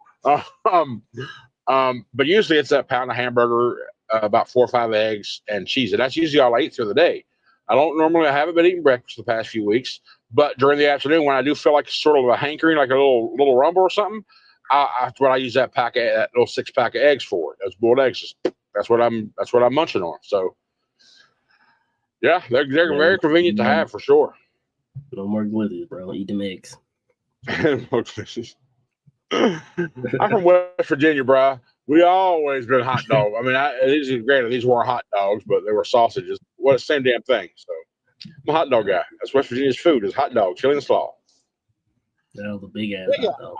But usually it's that pound of hamburger, about 4 or 5 eggs and cheese, and that's usually all I eat through the day. I haven't been eating breakfast the past few weeks, But during the afternoon, when I do feel like sort of a hankering, like a little rumble or something, that's what I use that little 6-pack of eggs for. Those boiled eggs. That's what I'm munching on. So yeah, they're very convenient to have for sure. No more glizzies, bro. Eat them eggs. I'm from West Virginia, bro. We always been hot dog. I mean, these weren't hot dogs, but they were sausages. What, same damn thing. So I'm a hot dog guy. That's West Virginia's food is hot dog, chili and slaw. That was a big ass hot dog.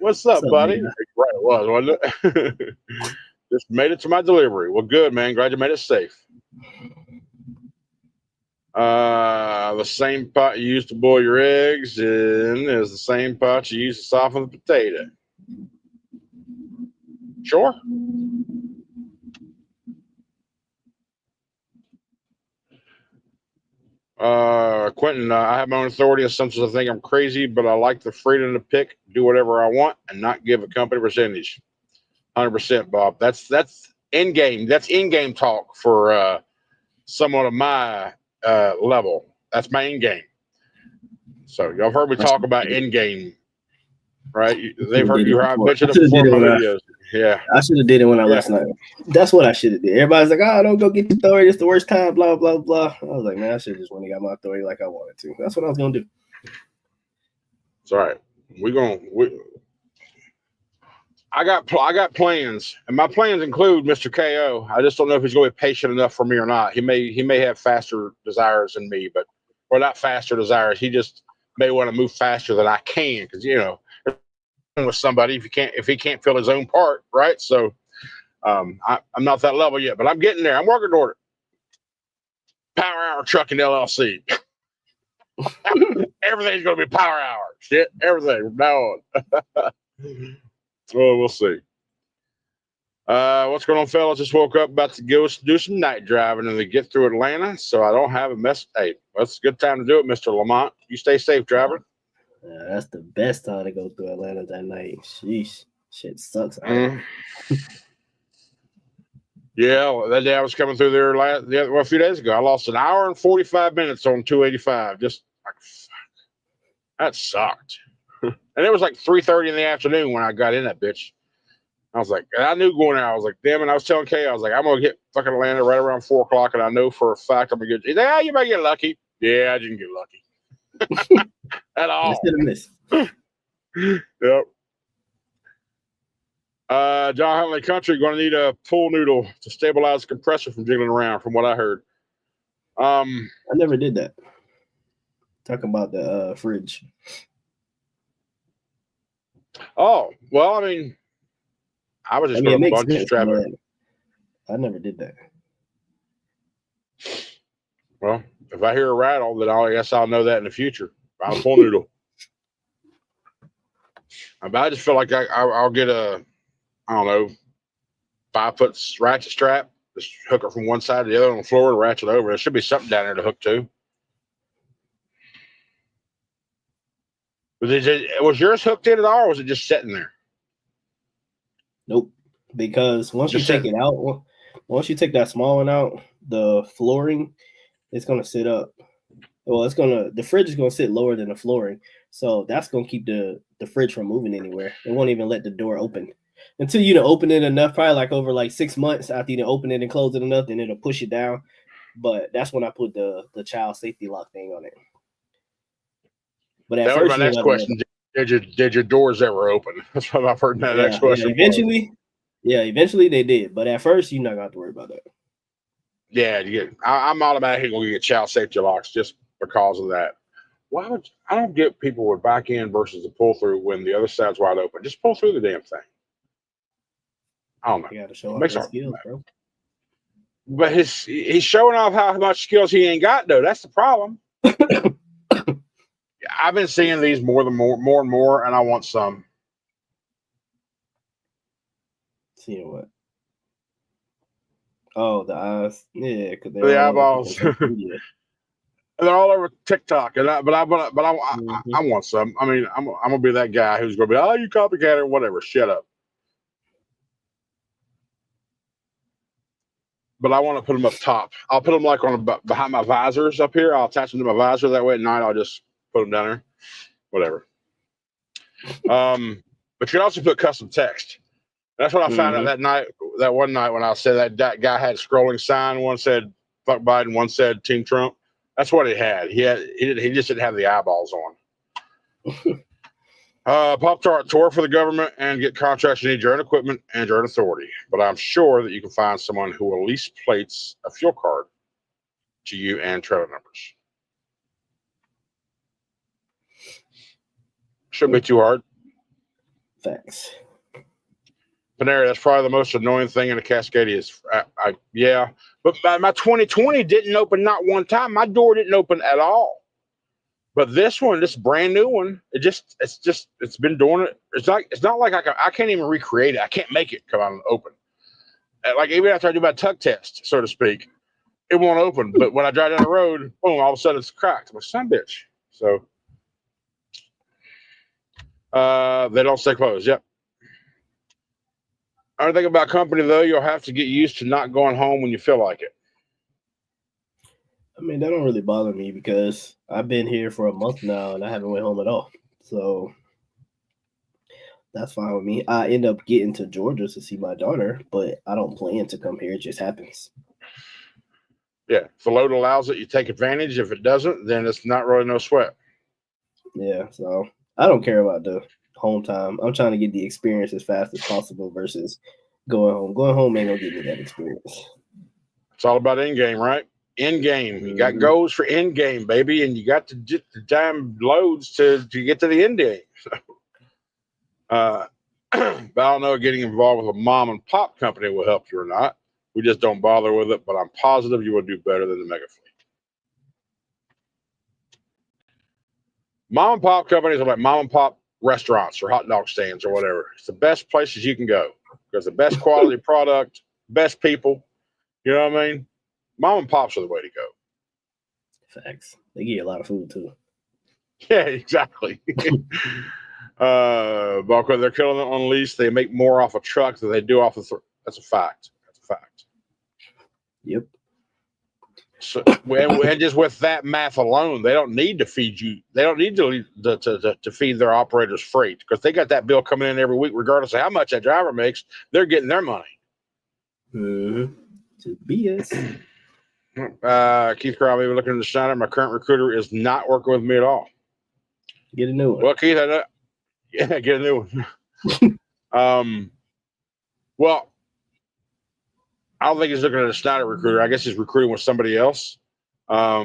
What's up, buddy? Man? Right, it was, wasn't it? Just made it to my delivery. Well, good, man. Glad you made it safe. The same pot you use to boil your eggs in is the same pot you use to soften the potato. Sure. Quentin, I have my own authority, and sometimes I think I'm crazy, but I like the freedom to pick, do whatever I want, and not give a company percentage. 100%, Bob. That's in-game. That's in-game talk for someone of my level. That's my in-game. So y'all heard me talk about in-game, right? They've heard you. I mentioned it before in my videos. Yeah, I should have did it when I left night. That's what I should have did. Everybody's like, "Oh, don't go get your authority. It's the worst time." Blah blah blah. I was like, man, I should have just went and got my authority like I wanted to. That's what I was gonna do. It's all right. I got plans, and my plans include Mr. KO. I just don't know if he's going to be patient enough for me or not. He may have faster desires than me, or not faster desires. He just may want to move faster than I can, because with somebody if he can't fill his own part, right? So I'm not that level yet, but I'm getting there. I'm working toward it. Power Hour Trucking LLC. Everything's going to be Power Hour. Shit, everything from now on. Well, we'll see. What's going on, fellas? Just woke up, about to go do some night driving and to get through Atlanta, so I don't have a mess. Hey, that's a good time to do it, Mr. Lamont. You stay safe, driver. Yeah, that's the best time to go through Atlanta that night. Sheesh, shit sucks. Yeah, that day I was coming through there a few days ago. I lost an hour and 45 minutes on 285. Just like, fuck. That sucked. And it was like 3:30 in the afternoon when I got in that bitch. I was like, I knew going there. I was like, damn it. I was telling Kay, I was like, I'm going to hit fucking Atlanta right around 4 o'clock, and I know for a fact I'm going to get. He's like, you might get lucky. Yeah, I didn't get lucky. At all. Yep. John Huntley Country going to need a pool noodle to stabilize the compressor from jiggling around, from what I heard. I never did that. Talking about the fridge. Oh, well, I mean, I was just going to bunch strap it. I never did that. Well, if I hear a rattle, then I guess I'll know that in the future. I'll pool noodle. But I just feel like I'll get I don't know, 5-foot ratchet strap, just hook it from one side to the other on the floor and ratchet over. There should be something down there to hook to. Was yours hooked in at all, or was it just sitting there? Nope. Because once you take it out, once you take that small one out, the flooring is going to sit up. Well, the fridge is going to sit lower than the flooring. So that's going to keep the fridge from moving anywhere. It won't even let the door open. Until you open it enough, probably like over like 6 months after you open it and close it enough, then it'll push it down. But that's when I put the child safety lock thing on it. But at that was my next question. Did your doors ever open? That's what I've heard. That next question. Eventually they did. But at first, you're not going to have to worry about that. Yeah, I'm automatically going to get child safety locks just because of that. I don't get people with back end versus the pull through when the other side's wide open. Just pull through the damn thing. I don't know. You got to show off his skills, bro. But he's showing off how much skills he ain't got, though. That's the problem. I've been seeing these more and more, and I want some. Seeing what? Oh, the eyes. Yeah, because the eyeballs. They're all over TikTok, but I want some. I mean, I'm gonna be that guy who's gonna be, oh, you copycat or whatever. Shut up. but I want to put them up top. I'll put them like behind my visors up here. I'll attach them to my visor. That way at night I'll just put them down there. Whatever. But you can also put custom text. That's what I found out that one night when I said that guy had a scrolling sign. One said "fuck Biden," one said "Team Trump." That's what he had. He just didn't have the eyeballs on. Pop-Tart tour for the government and get contracts. You need your own equipment and your own authority. But I'm sure that you can find someone who will lease plates a fuel card to you and trailer numbers. Shouldn't be too hard. Thanks. Panera, that's probably the most annoying thing in a Cascadia is, yeah. But my 2020 didn't open not one time. My door didn't open at all. But this one, this brand new one, it's been doing it. It's not like I can't even recreate it. I can't make it come out and open. Like even after I do my tug test, so to speak, it won't open. But when I drive down the road, boom, all of a sudden it's cracked. I'm like, son of a bitch. So they don't stay closed. Yep. Other thing about company though, you'll have to get used to not going home when you feel like it. I mean, that don't really bother me because I've been here for a month now and I haven't went home at all. So that's fine with me. I end up getting to Georgia to see my daughter, but I don't plan to come here. It just happens. Yeah. If the load allows it, you take advantage. If it doesn't, then it's not really no sweat. Yeah. So I don't care about the home time. I'm trying to get the experience as fast as possible versus going home. Going home ain't gonna give me that experience. It's all about in game, right? In game. You got goals for in game, baby, and you got to get the damn loads to get to the end game. So, but I don't know, getting involved with a mom and pop company will help you or not. We just don't bother with it, but I'm positive you will do better than the mega fleet. Mom and pop companies are like mom and pop restaurants or hot dog stands or whatever. It's the best places you can go because the best quality product, best people. You know what I mean? Mom and pops are the way to go. Facts. They give you a lot of food too. Yeah, exactly. But they're killing it on lease. They make more off a truck than they do off of. That's a fact. That's a fact. Yep. So, and just with that math alone, they don't need to feed you. They don't need to feed their operators freight because they got that bill coming in every week, regardless of how much that driver makes. They're getting their money. To BS. Keith Crowley, looking at the Schneider. My current recruiter is not working with me at all. Get a new one. Well, Keith, get a new one. Well, I don't think he's looking at a Schneider recruiter. I guess he's recruiting with somebody else. I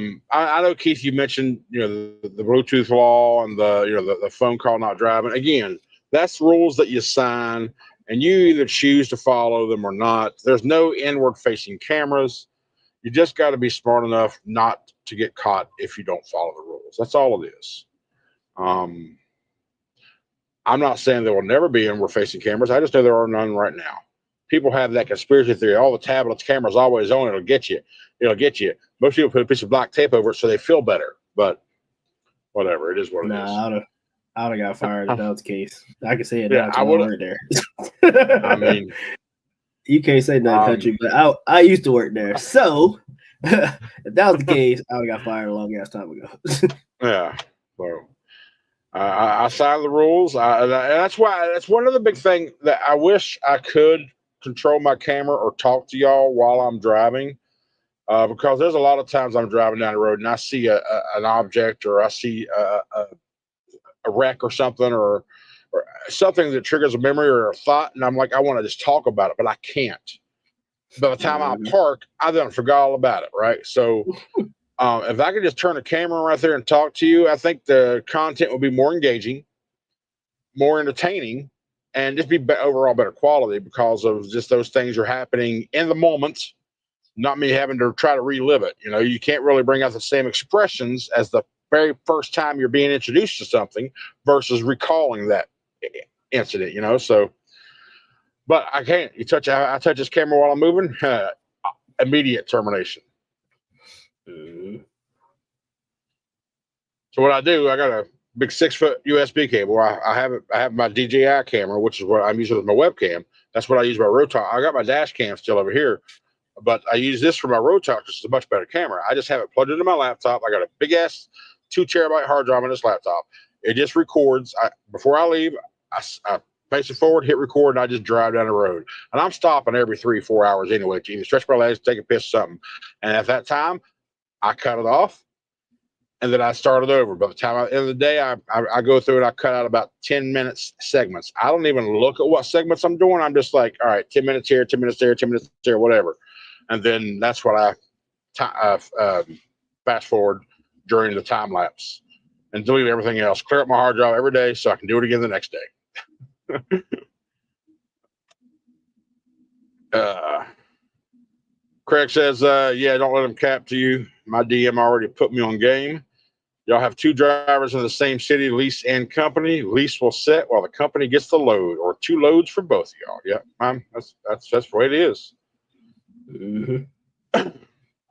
know, Keith, you mentioned the Bluetooth law and the phone call not driving. Again, that's rules that you sign, and you either choose to follow them or not. There's no inward-facing cameras. You just got to be smart enough not to get caught if you don't follow the rules. That's all it is. I'm not saying there will never be inward-facing cameras. I just know there are none right now. People have that conspiracy theory. All the tablets, cameras always on. It'll get you. It'll get you. Most people put a piece of black tape over it so they feel better. But whatever, it is what it is. I would have got fired if that was the case. I can say it Yeah, now. I would work there. I mean, you can't say that country, but I used to work there. So if that was the case, I would have got fired a long ass time ago. Yeah. So I signed the rules. And that's one of the big things that I wish I could control my camera or talk to y'all while I'm driving. Because there's a lot of times I'm driving down the road and I see an object or I see a wreck or something or something that triggers a memory or a thought, and I'm like, I want to just talk about it, but I can't. By the time I park, I done forgot all about it, right? So if I could just turn the camera right there and talk to you, I think the content would be more engaging, more entertaining, and just be overall better quality because of just those things are happening in the moment, not me having to try to relive it. You can't really bring out the same expressions as the very first time you're being introduced to something versus recalling that incident, so, but I can't. I touch this camera while I'm moving, immediate termination. So what I do, I got a big 6-foot USB cable. I have my DJI camera, which is what I'm using as my webcam. That's what I use my road talk. I got my dash cam still over here. but I use this for my road talk because it's a much better camera. I just have it plugged into my laptop. I got a big ass 2 terabyte hard drive on this laptop. It just records. Before I leave, I face it forward, hit record, and I just drive down the road. And I'm stopping every 3-4 hours anyway to either stretch my legs, take a piss, something. And at that time, I cut it off, and then I started over. By the time at the end of the day, I go through and I cut out about 10 minutes segments. I don't even look at what segments I'm doing. I'm just like, all right, 10 minutes here, 10 minutes there, 10 minutes there, whatever. And then that's what I fast forward during the time lapse and delete everything else. Clear up my hard drive every day so I can do it again the next day. Craig says, yeah, don't let them cap to you. My DM already put me on game. Y'all have 2 drivers in the same city, lease and company. Lease will set while the company gets the load, or 2 loads for both of y'all. Yeah, that's the way it is. Mm-hmm. I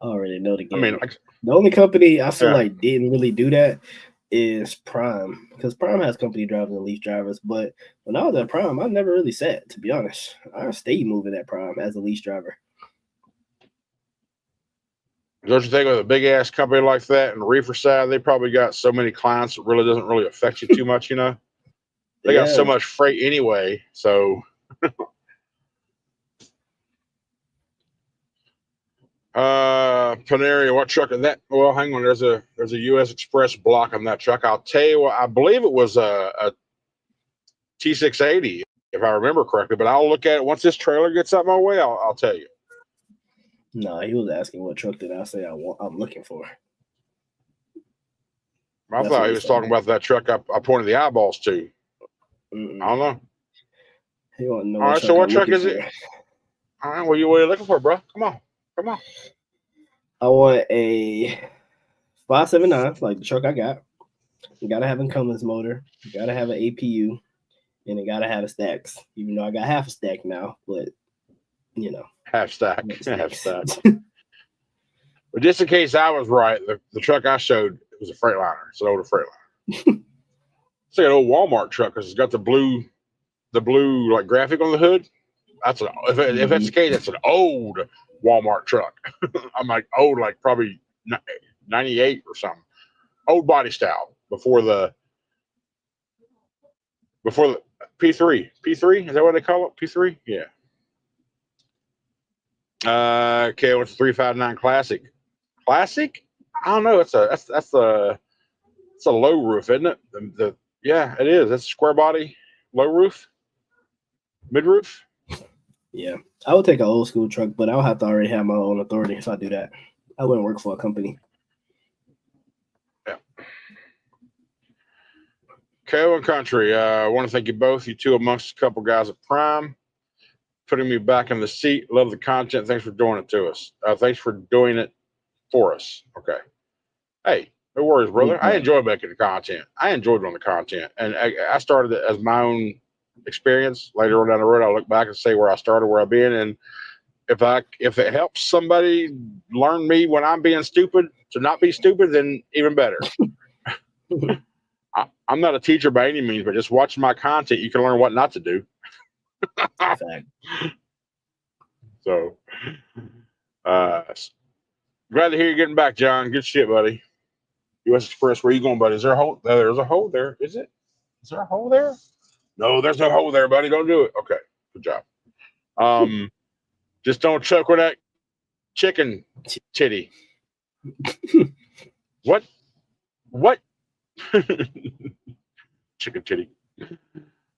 already know the game. I mean, the only company I feel like didn't really do that is Prime, because Prime has company drivers and lease drivers. But when I was at Prime, I never really sat, to be honest. I stayed moving at Prime as a lease driver. Don't you think with a big ass company like that and reefer side, they probably got so many clients it really doesn't really affect you too much, you know? They got so much freight anyway, so Panera, what truck is that? Well, hang on, there's a US Express block on that truck. I'll tell you what, I believe it was a T680, if I remember correctly, but I'll look at it once this trailer gets up my way, I'll tell you. No, he was asking what truck did I say I'm looking for. I thought he was talking about that truck I pointed the eyeballs to. I don't know. He want to know. All right, so what truck is it? All right, what are you looking for, bro? Come on. I want a 579, like the truck I got. You gotta have a Cummins motor. You gotta have an APU, and it gotta have a stacks. Even though I got half a stack now, but you know. Half stack. But just in case I was right, the truck I showed was a Freightliner. It's an older Freightliner. It's like an old Walmart truck because it's got the blue like graphic on the hood. That's if that's the case, that's an old Walmart truck. I'm like old, like probably 98 or something. Old body style before the P3. P3 is that what they call it? P3, yeah. Okay, what's 359 Classic? Classic? I don't know. That's a low roof, isn't it? Yeah, it is. That's a square body, low roof, mid roof. Yeah, I would take an old school truck, but I'll have to already have my own authority if I do that. I wouldn't work for a company. Yeah. KO and Country. I want to thank you both. You two amongst a couple guys at Prime, putting me back in the seat. Love the content. Thanks for doing it to us. Thanks for doing it for us. Okay. Hey, no worries, brother. I enjoy making the content. I enjoy doing the content. And I started it as my own experience. Later on down the road, I'll look back and say where I started, where I've been. And if it helps somebody learn me when I'm being stupid to not be stupid, then even better. I'm not a teacher by any means, but just watching my content, you can learn what not to do. So, glad to hear you getting back, John. Good shit, buddy. US Express, where you going, buddy? Is there a hole? There's a hole there. Is it? Is there a hole there? No, there's no hole there, buddy. Don't do it. Okay, good job. Just don't choke with that chicken titty. What? Chicken titty.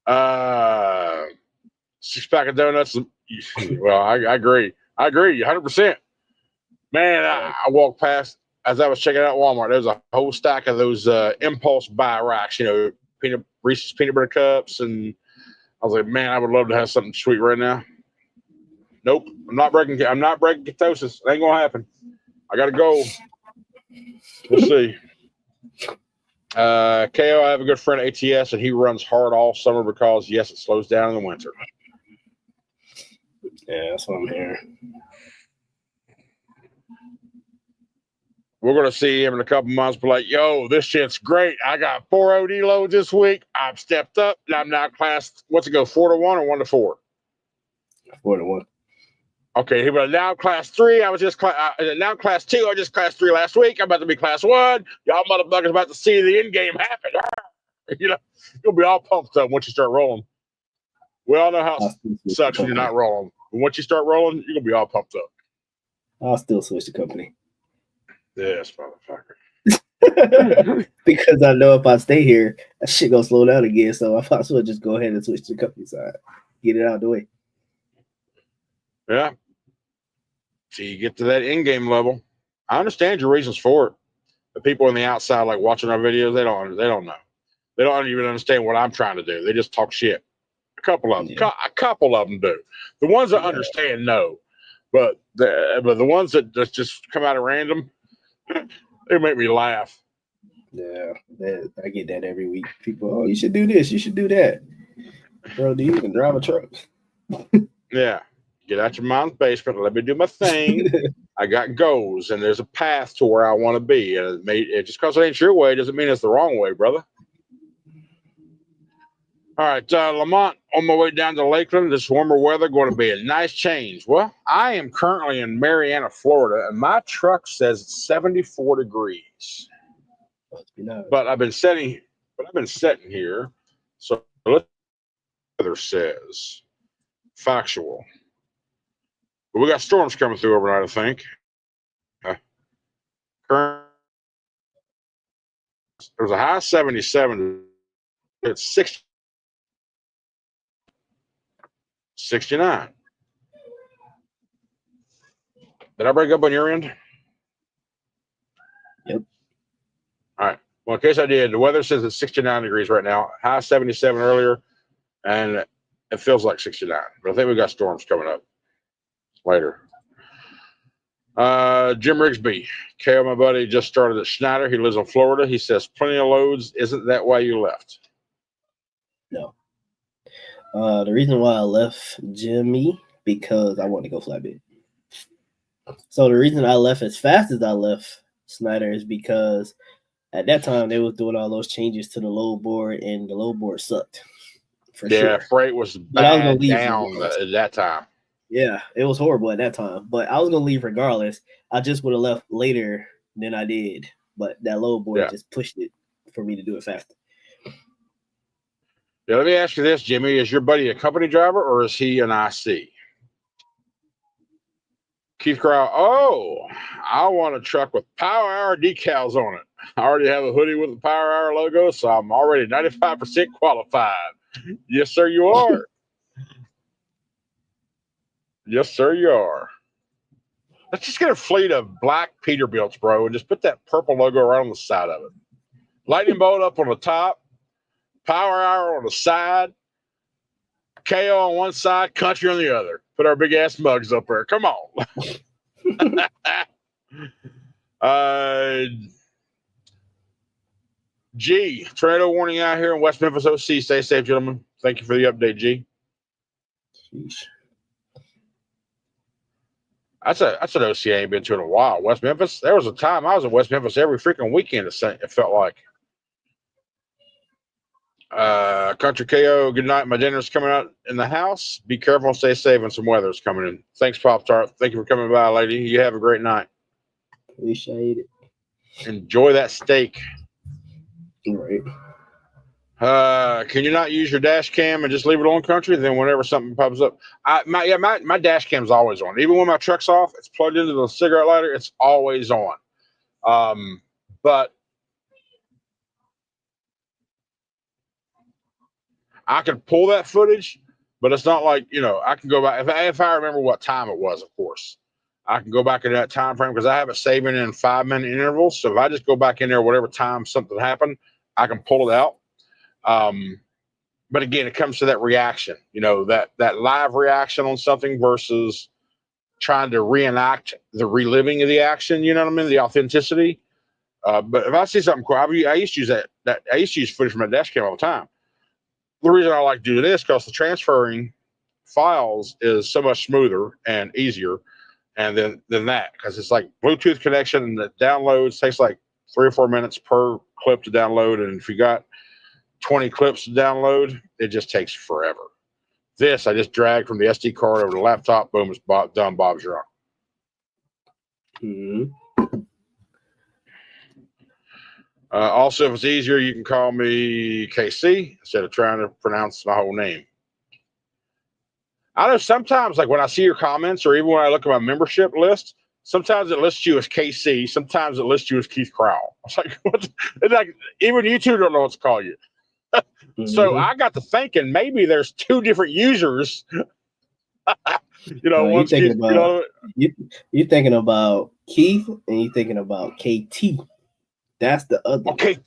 6-pack of donuts. Well, I agree. 100%. Man, I walked past as I was checking out Walmart. There's a whole stack of those impulse buy racks, Reese's peanut butter cups, and I was like, man, I would love to have something sweet right now. Nope, I'm not breaking ketosis. It ain't gonna happen. I gotta go. We'll see. KO, I have a good friend at ATS, and he runs hard all summer because, yes, it slows down in the winter. Yeah, that's what I'm hearing. We're going to see him in a couple months, be like, yo, this shit's great. I got 4 OD loads this week. I've stepped up, and I'm now classed, what's it go, 4 to 1 or 1 to 4? 4 to 1. Okay, he was now class 3. I was just now class 2. I was just class 3 last week. I'm about to be class 1. Y'all motherfuckers about to see the end game happen. You know, you'll be all pumped up once you start rolling. We all know how it sucks when you're not rolling. But once you start rolling, you're gonna be all pumped up. I'll still switch the company. Yes, motherfucker. Because I know if I stay here, that shit gonna slow down again. So I might as well just go ahead and switch to the company side. Get it out of the way. Yeah. So you get to that in-game level. I understand your reasons for it. The people on the outside, like watching our videos, they don't know. They don't even understand what I'm trying to do. They just talk shit. A couple of them, a couple of them do. The ones that understand know, but the ones that just come out of random, they make me laugh. Yeah, I get that every week. People, oh, you should do this, you should do that. Bro, do you even drive a truck? Yeah. Get out your mom's basement and let me do my thing. I got goals, and there's a path to where I want to be. And just because it ain't your way doesn't mean it's the wrong way, brother. All right, Lamont, on my way down to Lakeland, this warmer weather going to be a nice change. Well, I am currently in Marianna, Florida, and my truck says it's 74 degrees. But I've been sitting here. So let's see what the weather says. Factual. But we got storms coming through overnight, I think. Current, there's a high 77. It's 69. Did I break up on your end? Yep. All right. Well, in case I did, the weather says it's 69 degrees right now. High 77 earlier, and it feels like 69. But I think we got storms coming up later. Jim Rigsby, KO, my buddy, just started at Schneider. He lives in Florida. He says, plenty of loads. Isn't that why you left? No. The reason why I left Jimmy, because I wanted to go flatbed. So the reason I left as fast as I left Schneider is because at that time they was doing all those changes to the load board, and the load board sucked. Yeah, sure. Freight was bad down at that time. Yeah, it was horrible at that time. But I was gonna leave regardless. I just would have left later than I did. But that load board just pushed it for me to do it faster. Yeah, let me ask you this, Jimmy. Is your buddy a company driver or is he an IC? Keith Crow, I want a truck with Power Hour decals on it. I already have a hoodie with the Power Hour logo, so I'm already 95% qualified. Yes, sir, you are. Yes, sir, you are. Let's just get a fleet of black Peterbilts, bro, and just put that purple logo right on the side of it. Lightning bolt up on the top, Power Hour on the side, KO on one side, country on the other. Put our big ass mugs up there. Come on. G, tornado warning out here in West Memphis, OC. Stay safe, gentlemen. Thank you for the update, G. Sheesh. That's an OC I ain't been to in a while. West Memphis. There was a time I was in West Memphis every freaking weekend. It felt like. Country KO. Good night. My dinner's coming out in the house. Be careful. Stay safe. And some weather's coming in. Thanks, Pop Tart. Thank you for coming by, lady. You have a great night. Appreciate it. Enjoy that steak. All right. Can you not use your dash cam and just leave it on, country? Then whenever something pops up, my dash cam's always on. Even when my truck's off, it's plugged into the cigarette lighter. It's always on. But I can pull that footage, but it's not like, I can go back if I remember what time it was. Of course, I can go back in that time frame because I have it saving in 5-minute intervals. So if I just go back in there, whatever time something happened, I can pull it out. But again, it comes to that reaction, that live reaction on something versus trying to reenact the reliving of the action. You know what I mean? The authenticity. But if I see something cool, I used to use I used to use footage from my dash cam all the time. The reason I like doing this because the transferring files is so much smoother and easier, and than that because it's like Bluetooth connection and the downloads takes like 3 or 4 minutes per clip to download, and if you got 20 clips to download, it just takes forever. This I just dragged from the SD card over the laptop. Boom, it's done. Bob's your uncle. Mm-hmm. Also, if it's easier, you can call me KC instead of trying to pronounce my whole name. I know sometimes, like when I see your comments or even when I look at my membership list, sometimes it lists you as KC. Sometimes it lists you as Keith Crowell. It's like, it's like even you two don't know what to call you. So I got to thinking maybe there's two different users. One's Keith, you're thinking about Keith and you're thinking about KT. That's the other. Okay.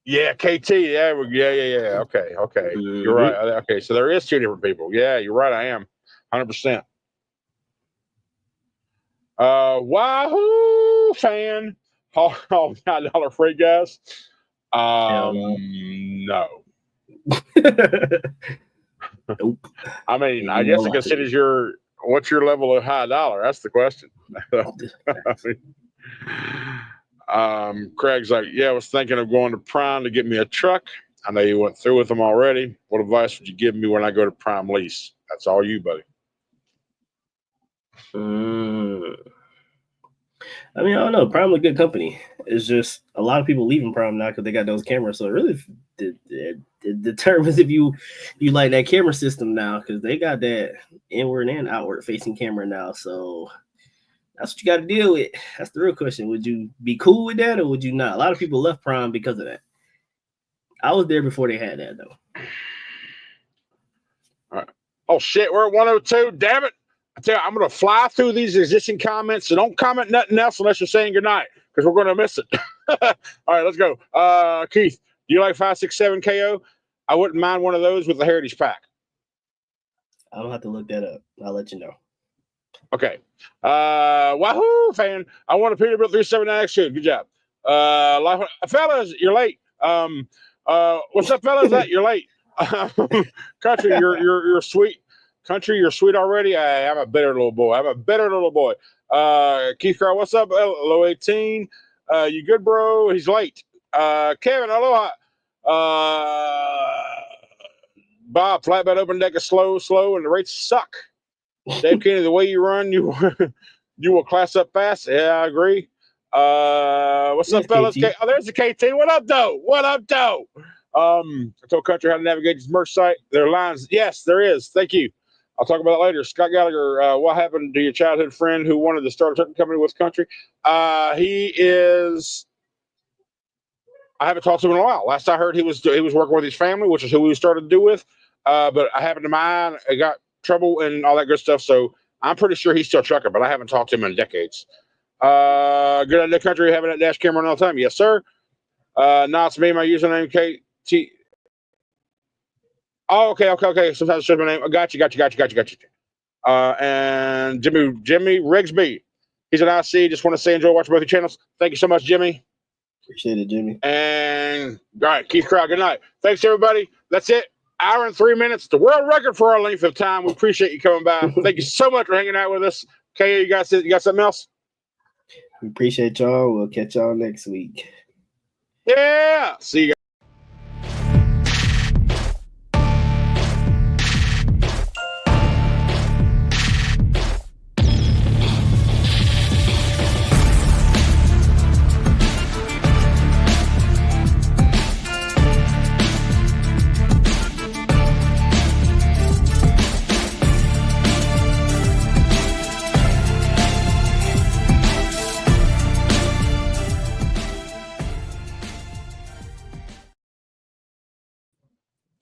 Yeah, KT. Yeah. Okay. Mm-hmm. You're right. Okay, so there is two different people. Yeah, you're right. I am 100%. Wahoo fan. Oh, $9 free guys. No. Nope. I mean, I guess it considers what's your level of high dollar? That's the question. Craig's like, yeah, I was thinking of going to Prime to get me a truck. I know you went through with them already. What advice would you give me when I go to Prime lease? That's all you, buddy. I mean, I don't know. Prime is a good company. It's just a lot of people leaving Prime now because they got those cameras. So it really it determines if you like that camera system now, because they got that inward and outward facing camera now. So that's what you got to deal with. That's the real question. Would you be cool with that or would you not? A lot of people left Prime because of that. I was there before they had that, though. All right. Oh, shit. We're at 102. Damn it. I tell you, I'm going to fly through these existing comments. So don't comment nothing else unless you're saying goodnight, because we're going to miss it. All right, let's go. Keith, do you like 567 KO? I wouldn't mind one of those with the Heritage Pack. I'll have to look that up. I'll let you know. Okay. Wahoo fan. I want a Peterbilt 379X2. Good job. Fellas, you're late. What's up, fellas? You're late. Country, you're sweet. Country, you're sweet already. I'm a better little boy. Keith Crow, what's up? Low 18. You good, bro? He's late. Kevin, aloha. Bob, flatbed open deck is slow, and the rates suck. Dave Kennedy, the way you run, you will class up fast. Yeah, I agree. What's up, fellas? There's the KT. What up, though? I told Country how to navigate his merch site. There are lines. Yes, there is. Thank you. I'll talk about that later. Scott Gallagher, what happened to your childhood friend who wanted to start a trucking company with Country? He is. I haven't talked to him in a while. Last I heard, he was working with his family, which is who we started to do with. But I happened to mine. I got trouble and all that good stuff. So I'm pretty sure he's still trucking, but I haven't talked to him in decades. Good idea, Country, having that dash camera on all the time. Yes, sir. No, it's me. My username KT. Oh, okay. Sometimes I should my name. I got you. And Jimmy Rigsby. He's an IC. Just want to say enjoy watching both your channels. Thank you so much, Jimmy. Appreciate it, Jimmy. And all right, Keith Crowd. Good night. Thanks, everybody. That's it. Hour and 3 minutes. The world record for our length of time. We appreciate you coming by. Thank you so much for hanging out with us. Okay, you got something else? We appreciate y'all. We'll catch y'all next week. Yeah. See you guys.